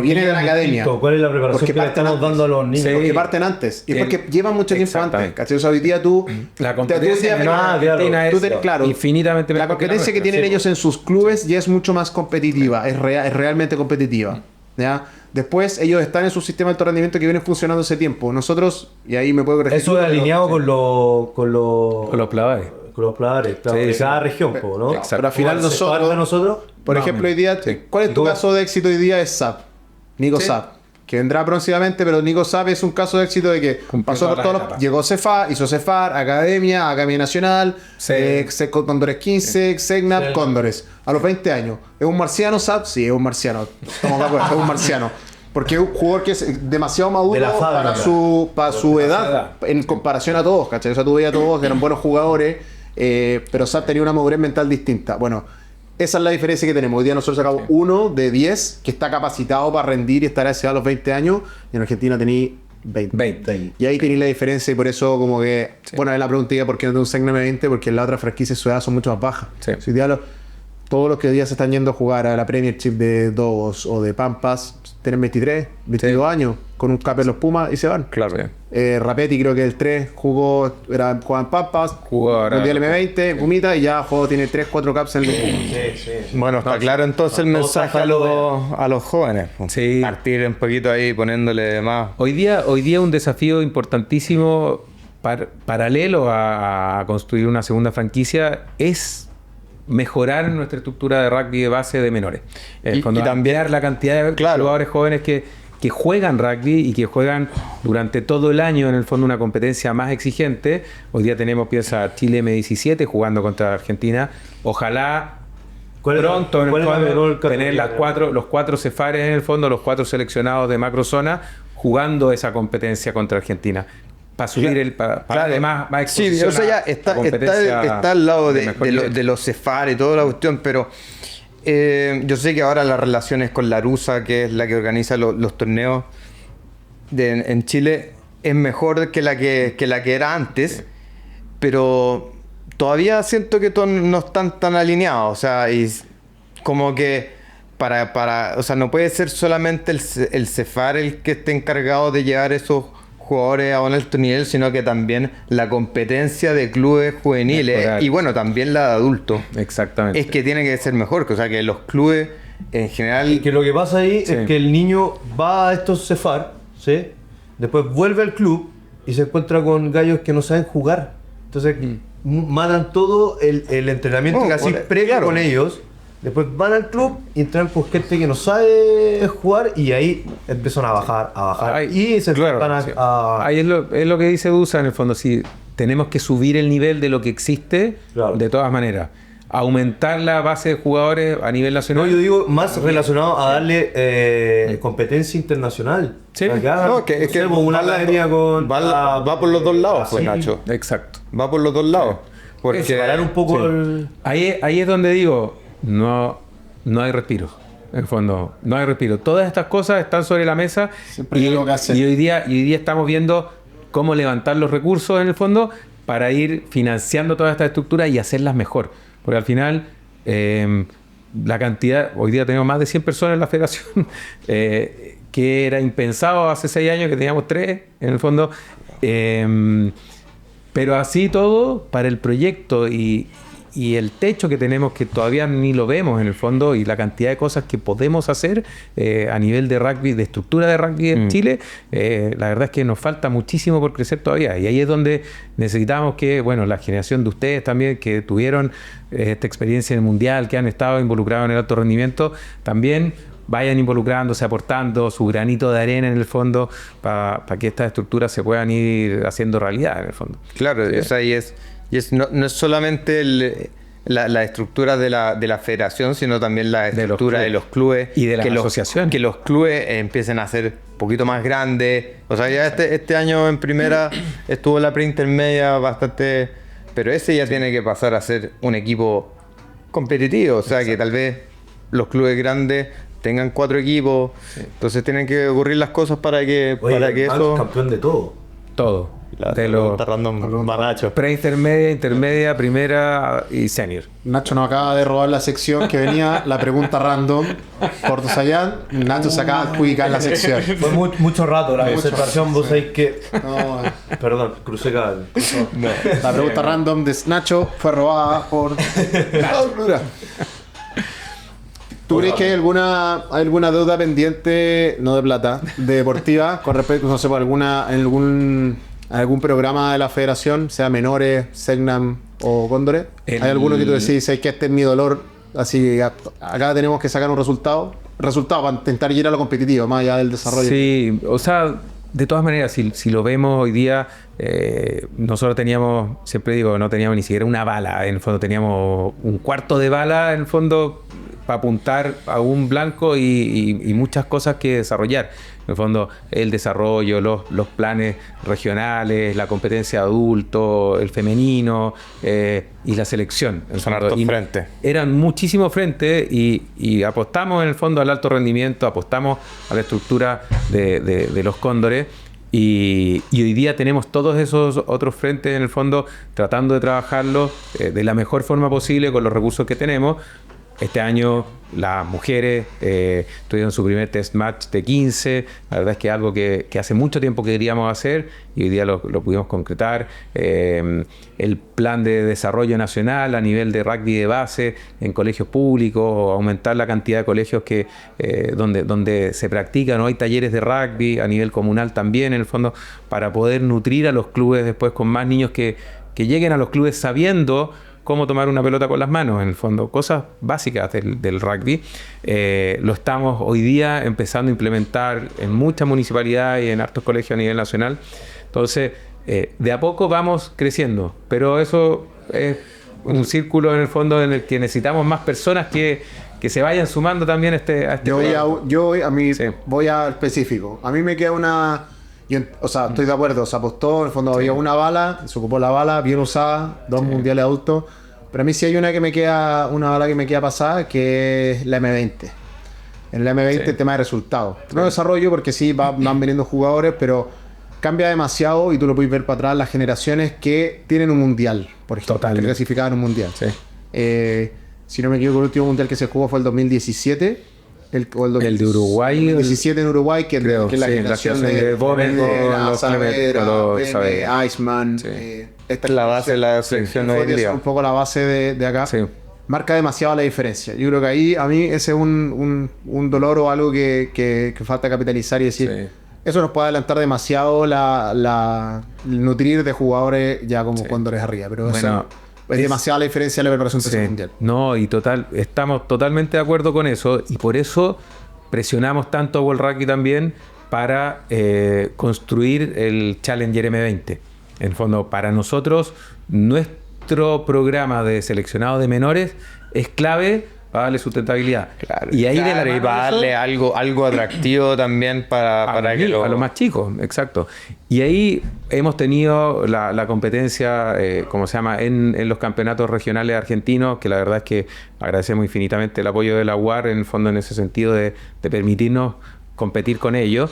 Speaker 3: viene de la academia.
Speaker 1: ¿Cuál es la preparación que le estamos dando a los niños?
Speaker 3: Sí, porque parten antes. Y es porque llevan mucho tiempo antes. ¿Cachai? O sea, hoy día tú...
Speaker 2: La competencia
Speaker 3: tú,
Speaker 2: Argentina es
Speaker 3: claro,
Speaker 2: infinitamente
Speaker 3: la
Speaker 2: mejor
Speaker 3: competencia que tienen ellos en sus clubes ya es mucho más competitiva, es realmente competitiva. ¿Ya? Después ellos están en su sistema de alto rendimiento que viene funcionando hace tiempo. Nosotros, y ahí me puedo corregir.
Speaker 1: Eso es alineado con los
Speaker 2: plavares.
Speaker 1: con los plavares, claro,
Speaker 2: Sí,
Speaker 1: de
Speaker 2: sí.
Speaker 1: cada región, ¿no?
Speaker 2: Exacto.
Speaker 3: Pero al final nosotros, por
Speaker 2: Más o
Speaker 3: ejemplo, hoy
Speaker 2: menos.
Speaker 3: día,
Speaker 2: Sí.
Speaker 3: ¿cuál es tu
Speaker 1: ¿Y tú?
Speaker 3: caso de éxito hoy día? Es SAP, Nico
Speaker 2: Sí.
Speaker 3: SAP, que vendrá próximamente, pero Nico SAP es un caso de éxito de que
Speaker 2: Cumplió
Speaker 3: pasó por
Speaker 2: todas
Speaker 3: todos
Speaker 2: las
Speaker 3: los...
Speaker 2: etapas.
Speaker 3: Llegó Cefar, hizo Cefar, Academia Nacional,
Speaker 2: Sí.
Speaker 3: Cóndores 15, Segnap,
Speaker 1: Sí.
Speaker 3: Cóndores. A los 20 años. ¿Es un marciano SAP? Sí, es un marciano. Estamos de acuerdo, es un marciano. Porque es un jugador que es demasiado maduro
Speaker 1: De la fábrica.
Speaker 3: para su edad, en comparación a todos, ¿cachai? O sea, tú veías a todos que eran buenos jugadores, pero SAP tenía una madurez mental distinta. Bueno, esa es la diferencia que tenemos. Hoy día nosotros sacamos uno de 10 que está capacitado para rendir y estar a esa edad a los 20 años, y en Argentina tenéis 20. Y ahí tenéis la diferencia, y por eso como que...
Speaker 2: Sí.
Speaker 3: Bueno, es la pregunta, ¿por qué no tengo un Segnam 20? Porque en la otra franquicia su edad son mucho más bajas.
Speaker 2: Sí.
Speaker 3: Si hoy día todos los que hoy día se están yendo a jugar a la Premiership de Dogos o de Pampas tienen 23, 22 años, con un cap en los Pumas y se van.
Speaker 2: Claro.
Speaker 3: Rapetti creo que el 3 jugaba en Pampas,
Speaker 2: Jugó ahora.
Speaker 3: Mundial M20, Pumita, y ya tiene 3-4 caps en el Pumas.
Speaker 5: Bueno, está claro entonces el mensaje a los jóvenes. Pues.
Speaker 2: Sí.
Speaker 5: Partir un poquito ahí poniéndole más.
Speaker 2: Hoy día un desafío importantísimo paralelo a construir una segunda franquicia es mejorar nuestra estructura de rugby de base de menores.
Speaker 5: Y
Speaker 2: Cuando
Speaker 5: también-
Speaker 2: ampliar la cantidad de
Speaker 5: Claro.
Speaker 2: jugadores jóvenes que juegan rugby y que juegan durante todo el año en el fondo una competencia más exigente. Hoy día tenemos, piensa, Chile M17 jugando contra Argentina. Ojalá pronto en el fondo, tener los cuatro cefares en el fondo, los 4 seleccionados de macrozona jugando esa competencia contra Argentina. Para subir para darle más
Speaker 5: Sí,
Speaker 2: exposición
Speaker 5: o sea, ya
Speaker 2: a
Speaker 5: está,
Speaker 2: la competencia
Speaker 5: está al lado
Speaker 2: mejor nivel.
Speaker 5: de los Cefar y toda la cuestión, pero yo sé que ahora las relaciones con la Rusa, que es la que organiza los torneos en Chile, es mejor que la que era antes, pero todavía siento que todos no están tan alineados, o sea, y como que o sea, no puede ser solamente el Cefar el que esté encargado de llevar esos jugadores a un alto nivel, sino que también la competencia de clubes juveniles
Speaker 2: Mejorar.
Speaker 5: y bueno, también la de adultos.
Speaker 2: Exactamente.
Speaker 5: Es que tiene que ser mejor, o sea, que los clubes en general...
Speaker 1: Que lo que pasa ahí
Speaker 2: Sí.
Speaker 1: es que el niño va a estos Cefar, ¿sí? Después vuelve al club y se encuentra con gallos que no saben jugar. Entonces matan todo el entrenamiento
Speaker 5: No,
Speaker 1: que así previo
Speaker 5: claro.
Speaker 1: con ellos. Después van al club y entran con gente que no sabe jugar y ahí empiezan a bajar.
Speaker 2: Ay,
Speaker 1: Y se
Speaker 2: claro,
Speaker 1: van
Speaker 2: sí.
Speaker 1: a
Speaker 2: Ahí es lo que dice Dusa en el fondo. Sí, tenemos que subir el nivel de lo que existe
Speaker 1: Claro.
Speaker 2: de todas maneras. Aumentar la base de jugadores a nivel
Speaker 1: No,
Speaker 2: nacional.
Speaker 1: yo digo más relacionado a darle competencia internacional.
Speaker 2: Sí.
Speaker 1: Para que hagan,
Speaker 5: No, que es que
Speaker 1: una
Speaker 5: va la-
Speaker 1: academia con...
Speaker 5: va por los dos lados, pues,
Speaker 1: así.
Speaker 5: Nacho.
Speaker 2: Exacto.
Speaker 5: Va por los dos lados. Porque
Speaker 1: Separar un poco
Speaker 2: Sí.
Speaker 1: el...
Speaker 2: Ahí es donde digo, no hay respiro. En el fondo, no hay respiro. Todas estas cosas están sobre la mesa
Speaker 3: Siempre hay algo que hacer.
Speaker 2: y hoy día estamos viendo cómo levantar los recursos en el fondo para ir financiando todas estas estructuras y hacerlas mejor. Porque al final, la cantidad, hoy día tenemos más de 100 personas en la federación, que era impensado hace 6 años que teníamos 3 en el fondo. Pero así todo, para el proyecto y el techo que tenemos, que todavía ni lo vemos en el fondo, y la cantidad de cosas que podemos hacer a nivel de rugby, de estructura de rugby en Chile, la verdad es que nos falta muchísimo por crecer todavía. Y ahí es donde necesitamos que, bueno, la generación de ustedes también, que tuvieron esta experiencia en el Mundial, que han estado involucrados en el alto rendimiento, también vayan involucrándose, aportando su granito de arena en el fondo para que estas estructuras se puedan ir haciendo realidad en el fondo.
Speaker 5: Claro,
Speaker 2: Sí.
Speaker 5: o sea, no es solamente la estructura de la federación, sino también la
Speaker 2: De los
Speaker 5: estructura de los clubes.
Speaker 2: Y de las
Speaker 5: que
Speaker 2: asociaciones.
Speaker 5: Que los clubes empiecen a ser un poquito más grandes. O sea, ya este año en primera estuvo la preintermedia bastante... Pero ese ya tiene que pasar a ser un equipo competitivo. O sea, que tal vez los clubes grandes tengan 4 equipos. Entonces tienen que ocurrir las cosas para que
Speaker 1: Oye,
Speaker 5: para que
Speaker 1: Max,
Speaker 5: eso...
Speaker 1: campeón de todo.
Speaker 2: Todo.
Speaker 5: La
Speaker 2: de los
Speaker 5: pregunta random Nacho.
Speaker 2: pre-intermedia, intermedia, primera y senior.
Speaker 3: Nacho nos acaba de robar la sección que venía, la pregunta random por Tosayan. Nacho se acaba de adjudicar la sección.
Speaker 1: Fue mucho rato la concentración, vos sabéis que...
Speaker 3: No,
Speaker 1: Perdón, crucé cable.
Speaker 3: la pregunta random de Nacho fue robada por Nacho. ¿Tú crees que hay alguna deuda pendiente, no de plata, deportiva, con respecto, no sé, por algún programa de la federación, sea menores, Selknam o Cóndores? ¿Hay alguno que tú decís, es que este es mi dolor, así acá tenemos que sacar un resultado para intentar ir a lo competitivo, más allá del desarrollo?
Speaker 2: Sí, o sea, de todas maneras, si lo vemos hoy día, nosotros teníamos, siempre digo, no teníamos ni siquiera una bala, en el fondo teníamos un cuarto de bala, en el fondo, para apuntar a un blanco y muchas cosas que desarrollar. En el fondo, el desarrollo, los planes regionales, la competencia de adultos, el femenino y la selección.
Speaker 5: Son hartos frentes.
Speaker 2: Eran muchísimos frentes y apostamos en el fondo al alto rendimiento, apostamos a la estructura de los Cóndores. Y hoy día tenemos todos esos otros frentes en el fondo tratando de trabajarlos de la mejor forma posible con los recursos que tenemos. Este año las mujeres tuvieron su primer test match de 15. La verdad es que es algo que hace mucho tiempo que queríamos hacer y hoy día lo pudimos concretar. El plan de desarrollo nacional a nivel de rugby de base en colegios públicos, aumentar la cantidad de colegios que donde se practican, o hay talleres de rugby a nivel comunal también, en el fondo, para poder nutrir a los clubes después con más niños que lleguen a los clubes sabiendo cómo tomar una pelota con las manos, en el fondo, cosas básicas del rugby. Lo estamos hoy día empezando a implementar en muchas municipalidades y en hartos colegios a nivel nacional. Entonces, de a poco vamos creciendo, pero eso es un círculo en el fondo en el que necesitamos más personas que se vayan sumando también a este
Speaker 3: voy a específico. A mí me queda estoy de acuerdo, se apostó, en el fondo había una bala, se ocupó la bala, bien usada, 2 mundiales adultos. Pero a mí sí hay una bala que me queda pasada, que es la M20. En la M20 el tema de resultados. No desarrollo porque sí van viniendo jugadores, pero cambia demasiado y tú lo puedes ver para atrás las generaciones que tienen un mundial, por ejemplo.
Speaker 2: Totalmente.
Speaker 3: Que clasificaban un mundial.
Speaker 2: Sí.
Speaker 3: Si no me equivoco, el último mundial que se jugó fue el 2017. El
Speaker 2: de Uruguay.
Speaker 3: 2017 en Uruguay, que es la generación de
Speaker 2: Boven,
Speaker 3: Saavedra, Iceman.
Speaker 5: Sí. Esta es la base de la selección hoy día.
Speaker 3: Un poco la base de acá. Sí. Marca demasiado la diferencia. Yo creo que ahí a mí ese es un dolor o algo que falta capitalizar y decir, eso nos puede adelantar demasiado el nutrir de jugadores ya como cuando eres arriba. Pero bueno, es demasiada la diferencia de la preparación mundial.
Speaker 2: No, y estamos totalmente de acuerdo con eso y por eso presionamos tanto a World Rugby también para construir el Challenger M20. En fondo, para nosotros, nuestro programa de seleccionado de menores es clave para darle sustentabilidad.
Speaker 5: Claro,
Speaker 2: y ahí
Speaker 5: y para darle algo atractivo también para
Speaker 2: a los más chicos, exacto. Y ahí hemos tenido la competencia, ¿cómo se llama?, en los campeonatos regionales argentinos, que la verdad es que agradecemos infinitamente el apoyo de la UAR, en el fondo, en ese sentido de permitirnos competir con ellos.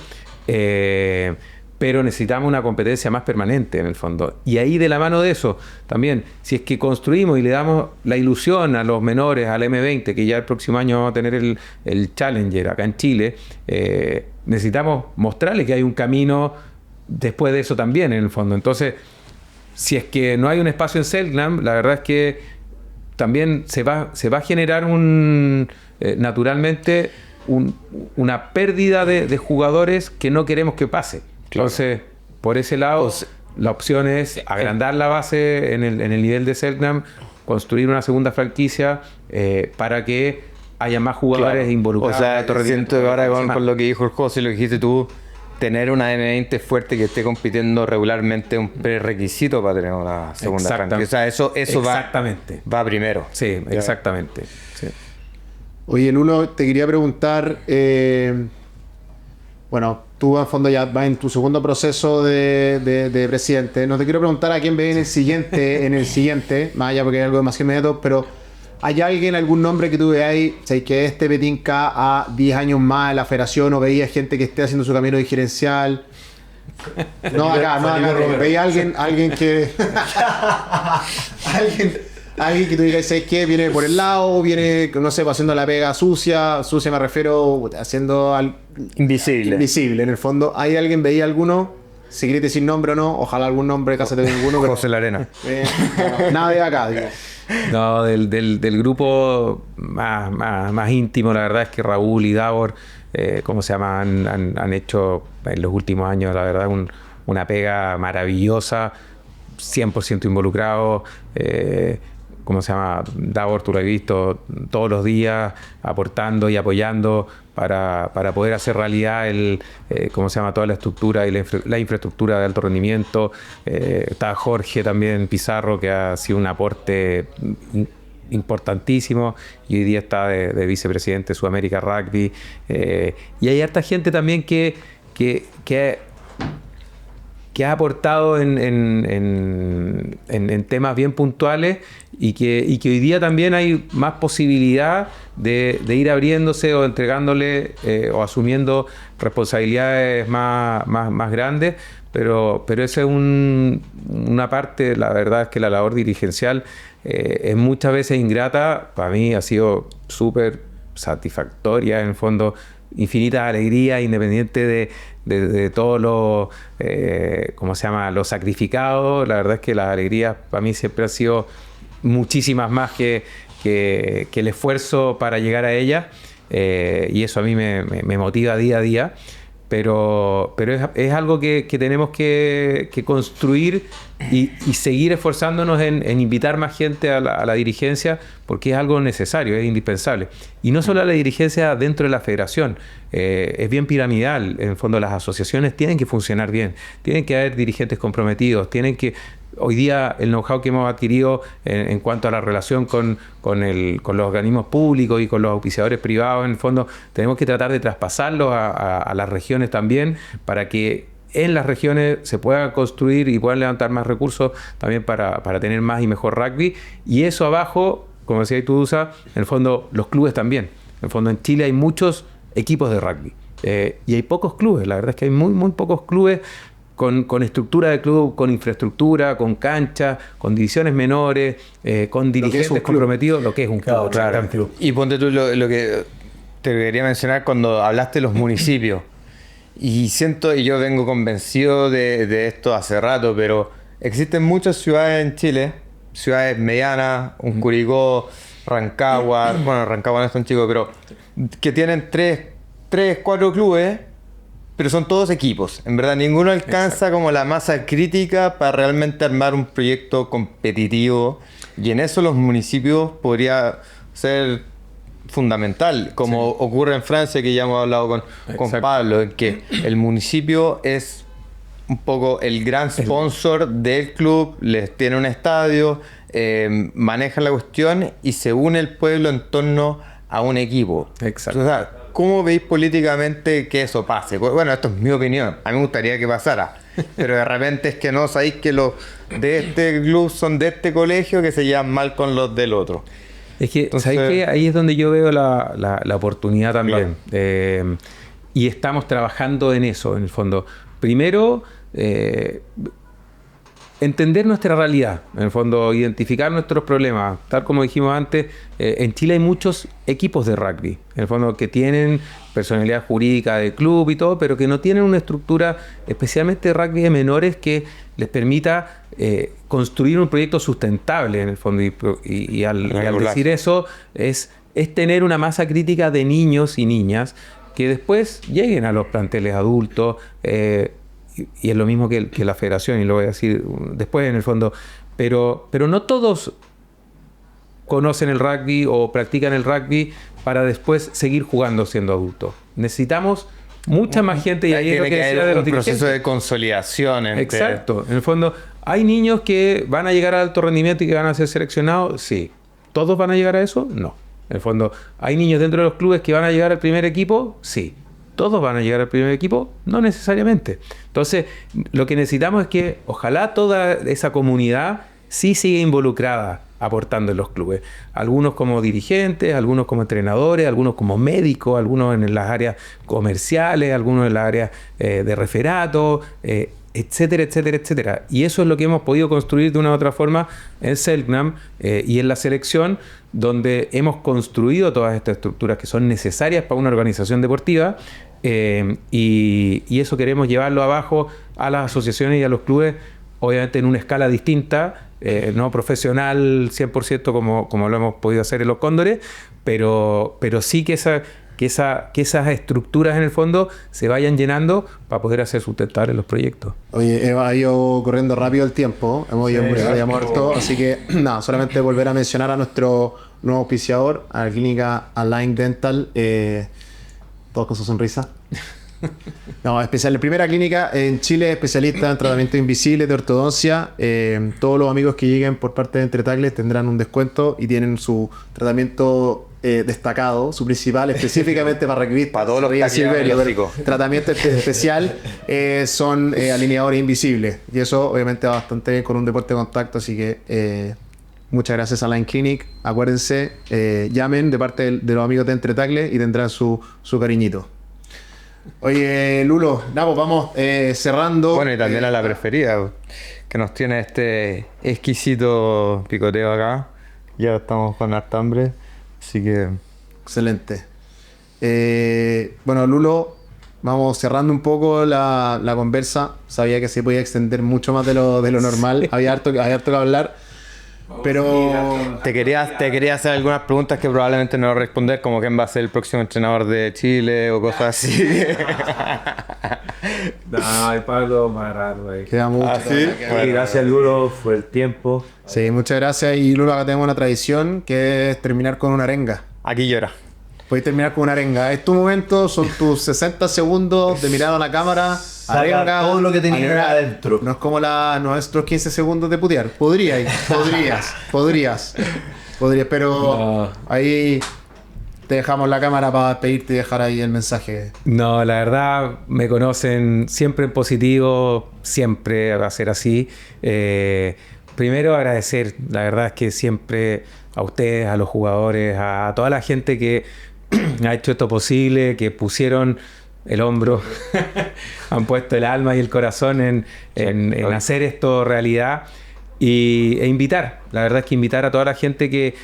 Speaker 2: Pero necesitamos una competencia más permanente en el fondo. Y ahí, de la mano de eso, también, si es que construimos y le damos la ilusión a los menores, al M20, que ya el próximo año vamos a tener el Challenger acá en Chile, necesitamos mostrarles que hay un camino después de eso también, en el fondo. Entonces, si es que no hay un espacio en Selknam, la verdad es que también se va a generar naturalmente una pérdida de jugadores que no queremos que pase. Entonces, por ese lado, la opción es agrandar la base en el nivel de Selknam, construir una segunda franquicia para que haya más jugadores involucrados.
Speaker 5: O sea, siento que ahora con lo que dijo el José, lo que dijiste tú, tener una M20 fuerte que esté compitiendo regularmente es un prerequisito para tener una segunda franquicia. O sea, eso va primero.
Speaker 2: Sí, exactamente. Sí.
Speaker 3: Oye, Lulo, te quería preguntar... Bueno, tú al fondo ya vas en tu segundo proceso de presidente. No te quiero preguntar a quién ve en el siguiente, más allá porque hay algo demasiado inmediato, pero ¿hay alguien, algún nombre que tú veáis, sé que este petinca a 10 años más en la federación o veías gente que esté haciendo su camino gerencial? No acá, veía alguien que... alguien que tú digas, ¿sabes qué? Viene por el lado, viene, no sé, haciendo la pega sucia me refiero, haciendo... Invisible, en el fondo. ¿Hay alguien, veía alguno? Si querés decir nombre o no, ojalá algún nombre, cásate de ninguno. Pero...
Speaker 5: José Larena.
Speaker 3: Nada de acá, digo.
Speaker 2: No, del grupo más íntimo, la verdad es que Raúl y Davor, ¿cómo se llama? Han hecho en los últimos años, la verdad, una pega maravillosa, 100% involucrado. ¿Cómo se llama? Davor, tú lo has visto todos los días aportando y apoyando para poder hacer realidad ¿cómo se llama? Toda la estructura y la infraestructura de alto rendimiento. Está Jorge también Pizarro, que ha sido un aporte importantísimo, y hoy día está de vicepresidente de Sudamérica Rugby. Y hay harta gente también que ha aportado en temas bien puntuales y que hoy día también hay más posibilidad de ir abriéndose o entregándole o asumiendo responsabilidades más grandes, pero esa es una parte. La verdad es que la labor dirigencial es muchas veces ingrata. Para mí ha sido súper satisfactoria, en el fondo, infinita alegría, independiente de todos los ¿cómo se llama? Los sacrificados. La verdad es que las alegrías para mí siempre han sido muchísimas más que el esfuerzo para llegar a ellas, y eso a mí me motiva día a día. Pero es algo que tenemos que construir y seguir esforzándonos en invitar más gente a la dirigencia, porque es algo necesario, es indispensable. Y no solo a la dirigencia dentro de la federación, es bien piramidal. En el fondo, las asociaciones tienen que funcionar bien, tienen que haber dirigentes comprometidos, hoy día el know-how que hemos adquirido en cuanto a la relación con los organismos públicos y con los auspiciadores privados, en el fondo tenemos que tratar de traspasarlos a las regiones también, para que en las regiones se pueda construir y puedan levantar más recursos también para tener más y mejor rugby. Y eso abajo, como decía tú, Dusa, en el fondo los clubes también. En el fondo en Chile hay muchos equipos de rugby y hay pocos clubes. La verdad es que hay muy pocos clubes con estructura de club, con infraestructura, con cancha, con divisiones menores, con dirigentes comprometidos, lo que es un club.
Speaker 5: Claro. Y ponte tú lo que te quería mencionar cuando hablaste de los municipios. Y yo vengo convencido de esto hace rato, pero existen muchas ciudades en Chile, ciudades medianas, un Curicó, Rancagua, bueno, Rancagua no es tan chico, pero que tienen 4 clubes, pero son todos equipos. En verdad, ninguno alcanza como la masa crítica para realmente armar un proyecto competitivo. Y en eso los municipios podría ser fundamental, como ocurre en Francia, que ya hemos hablado con Pablo, en que el municipio es un poco el gran sponsor del club, les tiene un estadio, manejan la cuestión y se une el pueblo en torno a un equipo.
Speaker 2: Exacto.
Speaker 5: O sea, ¿cómo veis políticamente que eso pase? Bueno, esto es mi opinión. A mí me gustaría que pasara. Pero de repente es que no sabéis que los de este club son de este colegio, que se llevan mal con los del otro.
Speaker 2: Es que,
Speaker 5: Entonces,
Speaker 2: ¿sabéis qué? Ahí es donde yo veo la oportunidad también.
Speaker 5: Claro.
Speaker 2: Y estamos trabajando en eso, en el fondo. Primero, entender nuestra realidad, en el fondo, identificar nuestros problemas. Tal como dijimos antes, en Chile hay muchos equipos de rugby, en el fondo, que tienen personalidad jurídica de club y todo, pero que no tienen una estructura, especialmente de rugby de menores, que les permita construir un proyecto sustentable, en el fondo. Y al decir eso, es tener una masa crítica de niños y niñas que después lleguen a los planteles adultos, y es lo mismo que la federación, y lo voy a decir después, en el fondo, pero no todos conocen el rugby o practican el rugby para después seguir jugando siendo adultos. Necesitamos mucha más gente, y ahí es lo que decía de los
Speaker 5: un proceso
Speaker 2: dirigentes.
Speaker 5: de consolidación.
Speaker 2: Exacto. En el fondo, ¿hay niños que van a llegar al alto rendimiento y que van a ser seleccionados? Sí. ¿Todos van a llegar a eso? No. En el fondo, ¿hay niños dentro de los clubes que van a llegar al primer equipo? Sí. ¿Todos van a llegar al primer equipo? No necesariamente. Entonces, lo que necesitamos es que ojalá toda esa comunidad sí siga involucrada aportando en los clubes. Algunos como dirigentes, algunos como entrenadores, algunos como médicos, algunos en las áreas comerciales, algunos en las áreas de referato, etcétera, etcétera, etcétera. Y eso es lo que hemos podido construir de una u otra forma en Selknam y en la selección, donde hemos construido todas estas estructuras que son necesarias para una organización deportiva. Y eso queremos llevarlo abajo a las asociaciones y a los clubes, obviamente en una escala distinta, no profesional 100% como lo hemos podido hacer en los Cóndores, pero sí que esas estructuras en el fondo se vayan llenando para poder hacer sustentables los proyectos.
Speaker 3: Oye, ha ido corriendo rápido el tiempo, hemos ido harto, así que nada, solamente volver a mencionar a nuestro nuevo auspiciador, a la clínica Align Dental, todos con su sonrisa. No, especial, la primera clínica en Chile especialista en tratamientos invisibles de ortodoncia. Todos los amigos que lleguen por parte de Entre Tackles tendrán un descuento y tienen su tratamiento destacado, su principal específicamente para requerir
Speaker 5: para todos los
Speaker 3: tratamiento especial son alineadores invisibles, y eso obviamente va bastante bien con un deporte de contacto, así que muchas gracias a Line Clinic. Acuérdense, llamen de parte de los amigos de Entre Tackles y tendrán su cariñito. Oye, Lulo, pues vamos cerrando.
Speaker 5: Bueno, y también a la preferida, que nos tiene este exquisito picoteo acá. Ya estamos con harta hambre, así que...
Speaker 3: Excelente. Bueno, Lulo, vamos cerrando un poco la conversa. Sabía que se podía extender mucho más de lo normal. Sí. Había harto que hablar. Pero
Speaker 5: te quería hacer algunas preguntas que probablemente no responder, como quién va a ser el próximo entrenador de Chile o cosas así.
Speaker 2: No, el Pablo más raro ahí.
Speaker 3: Queda mucho.
Speaker 5: ¿Sí?
Speaker 1: Bueno, gracias, Lulo, fue el tiempo.
Speaker 3: Sí, muchas gracias. Y Lulo, acá tenemos una tradición que es terminar con una arenga.
Speaker 5: Aquí llora.
Speaker 3: Puedes terminar con una arenga. Es tu momento, son tus 60 segundos de mirar a la cámara.
Speaker 1: Arenga todo lo que tenía adentro.
Speaker 3: No es como nuestros 15 segundos de putear. Podrías, pero no. Ahí te dejamos la cámara para despedirte y dejar ahí el mensaje.
Speaker 2: No, la verdad, me conocen siempre en positivo, siempre va a ser así. Primero agradecer, la verdad es que siempre a ustedes, a los jugadores, a toda la gente que ha hecho esto posible, que pusieron el hombro, han puesto el alma y el corazón en hacer esto realidad, e invitar, la verdad es que invitar a toda la gente que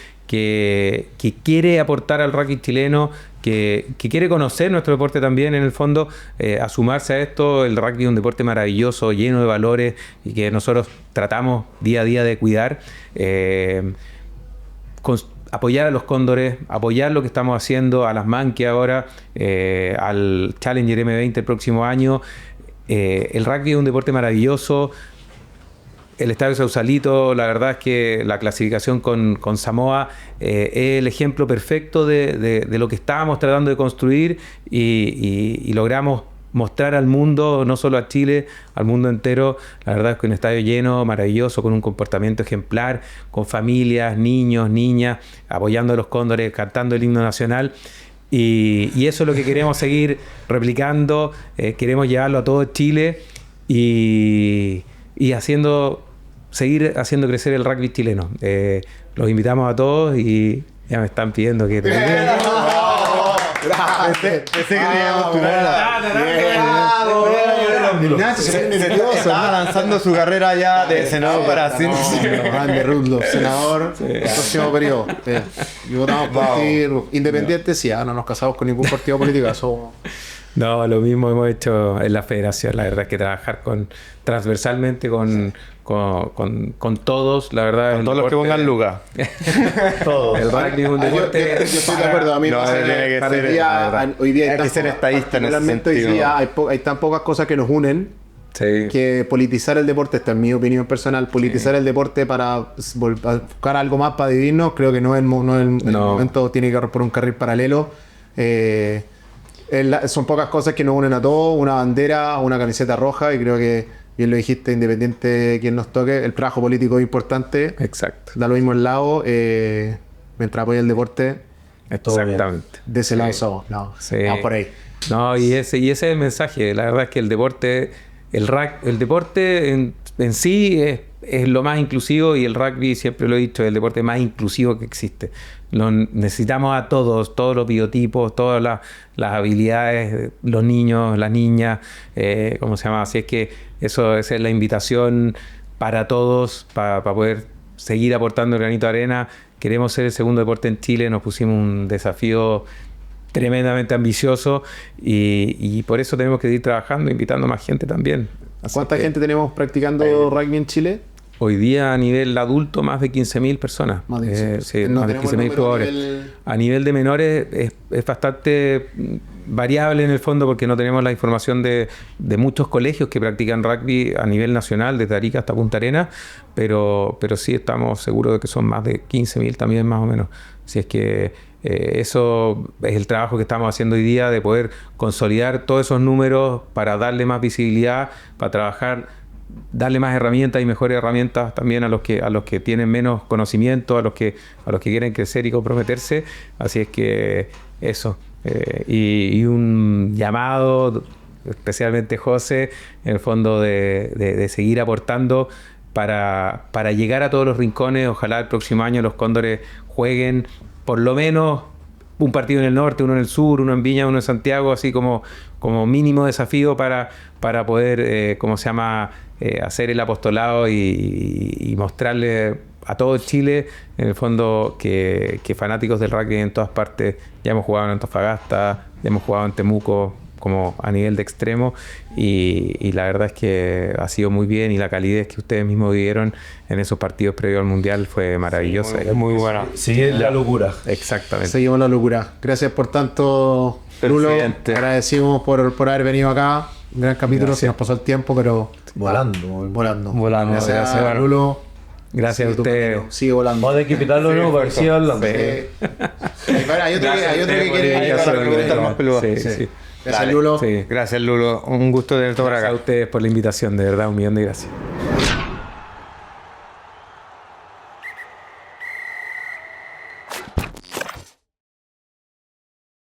Speaker 2: quiere aportar al rugby chileno, que quiere conocer nuestro deporte también en el fondo, a sumarse a esto. El rugby es un deporte maravilloso, lleno de valores y que nosotros tratamos día a día de cuidar. Apoyar a los Cóndores, apoyar lo que estamos haciendo, a las Manque ahora, al Challenger M20 el próximo año. El rugby es un deporte maravilloso. El Estadio Sausalito, la verdad es que la clasificación con Samoa es el ejemplo perfecto de lo que estábamos tratando de construir y logramos mostrar al mundo, no solo a Chile, al mundo entero. La verdad es que un estadio lleno, maravilloso, con un comportamiento ejemplar, con familias, niños, niñas, apoyando a los Cóndores, cantando el himno nacional. Y eso es lo que queremos seguir replicando, queremos llevarlo a todo Chile y seguir haciendo crecer el rugby chileno. Los invitamos a todos y ya me están pidiendo que
Speaker 5: Pensé que queríamos se estaba lanzando su carrera ya de senador para
Speaker 3: grande Rudloff, senador el próximo periodo. Y votamos por ti, independiente, sí, no nos casamos con ningún partido político, eso.
Speaker 2: No, lo mismo hemos hecho en la federación. La verdad es que trabajar transversalmente con todos, la verdad.
Speaker 5: Con todos los que pongan lugar.
Speaker 2: Todos. El rugby es un deporte.
Speaker 3: Yo estoy de acuerdo. A mí hoy día
Speaker 5: hay que ser estadista en ese sentido.
Speaker 3: Hoy día hay tan pocas cosas que nos unen.
Speaker 2: Sí.
Speaker 3: Que politizar el deporte, esta es mi opinión personal, politizar el deporte para buscar algo más para dividirnos, creo que no es el momento, tiene que ir por un carril paralelo. Son pocas cosas que nos unen a todos, una bandera, una camiseta roja, y creo que, bien lo dijiste, independiente de quién nos toque, el trabajo político es importante.
Speaker 2: Exacto.
Speaker 3: Da lo mismo el lado, mientras apoya el deporte,
Speaker 2: exactamente.
Speaker 3: De ese lado somos, vamos por ahí.
Speaker 2: No, y ese es el mensaje. La verdad es que el deporte, el deporte en sí es lo más inclusivo, y el rugby, siempre lo he dicho, es el deporte más inclusivo que existe. Necesitamos a todos los biotipos, todas las habilidades, los niños, las niñas, ¿cómo se llama? Así es que esa es la invitación para todos, para poder seguir aportando el granito de arena. Queremos ser el segundo deporte en Chile, nos pusimos un desafío tremendamente ambicioso y por eso tenemos que seguir trabajando, invitando a más gente también.
Speaker 3: ¿Cuánta gente tenemos practicando rugby en Chile?
Speaker 2: Hoy día a nivel adulto más de 15.000 personas.
Speaker 3: Más de 15.000.
Speaker 2: Sí,
Speaker 3: No
Speaker 2: más de
Speaker 3: tenemos
Speaker 2: 15.000
Speaker 3: número
Speaker 2: jugadores. A nivel de menores es bastante variable en el fondo, porque no tenemos la información de muchos colegios que practican rugby a nivel nacional, desde Arica hasta Punta Arenas, pero sí estamos seguros de que son más de 15.000 también, más o menos. Así es que eso es el trabajo que estamos haciendo hoy día, de poder consolidar todos esos números para darle más visibilidad, para trabajar, darle más herramientas y mejores herramientas también a los que tienen menos conocimiento, a los que quieren crecer y comprometerse. Así es que eso. Y un llamado, especialmente José, en el fondo de seguir aportando para llegar a todos los rincones. Ojalá el próximo año los Cóndores jueguen por lo menos un partido en el norte, uno en el sur, uno en Viña, uno en Santiago, así como mínimo desafío para poder, hacer el apostolado y mostrarle a todo Chile, en el fondo, que fanáticos del rugby en todas partes. Ya hemos jugado en Antofagasta, ya hemos jugado en Temuco, como a nivel de extremo, y la verdad es que ha sido muy bien, y la calidez que ustedes mismos vivieron en esos partidos previos al Mundial fue maravillosa.
Speaker 5: Es muy buena.
Speaker 1: Sigue la locura.
Speaker 2: Exactamente.
Speaker 3: Seguimos la locura. Gracias por tanto, Lulo.
Speaker 5: Presidente.
Speaker 3: Agradecimos por haber venido acá. Un gran capítulo,
Speaker 2: Gracias.
Speaker 3: se nos pasó el tiempo, pero
Speaker 1: Volando.
Speaker 5: Volando.
Speaker 3: Gracias, Lulo.
Speaker 2: Gracias a
Speaker 3: Sigue tu
Speaker 2: ustedes.
Speaker 3: camino. Sigue volando.
Speaker 1: Vamos a tener que invitarlo de nuevo para ver si hablando.
Speaker 3: Hay otro que quiere
Speaker 5: Hay que hacer preguntas más peludas.
Speaker 2: Sí.
Speaker 3: Gracias, Lulo.
Speaker 2: Sí.
Speaker 5: Gracias, Lulo. Un gusto tenerte por
Speaker 2: Gracias
Speaker 5: acá.
Speaker 2: a ustedes por la invitación, de verdad, un millón de gracias.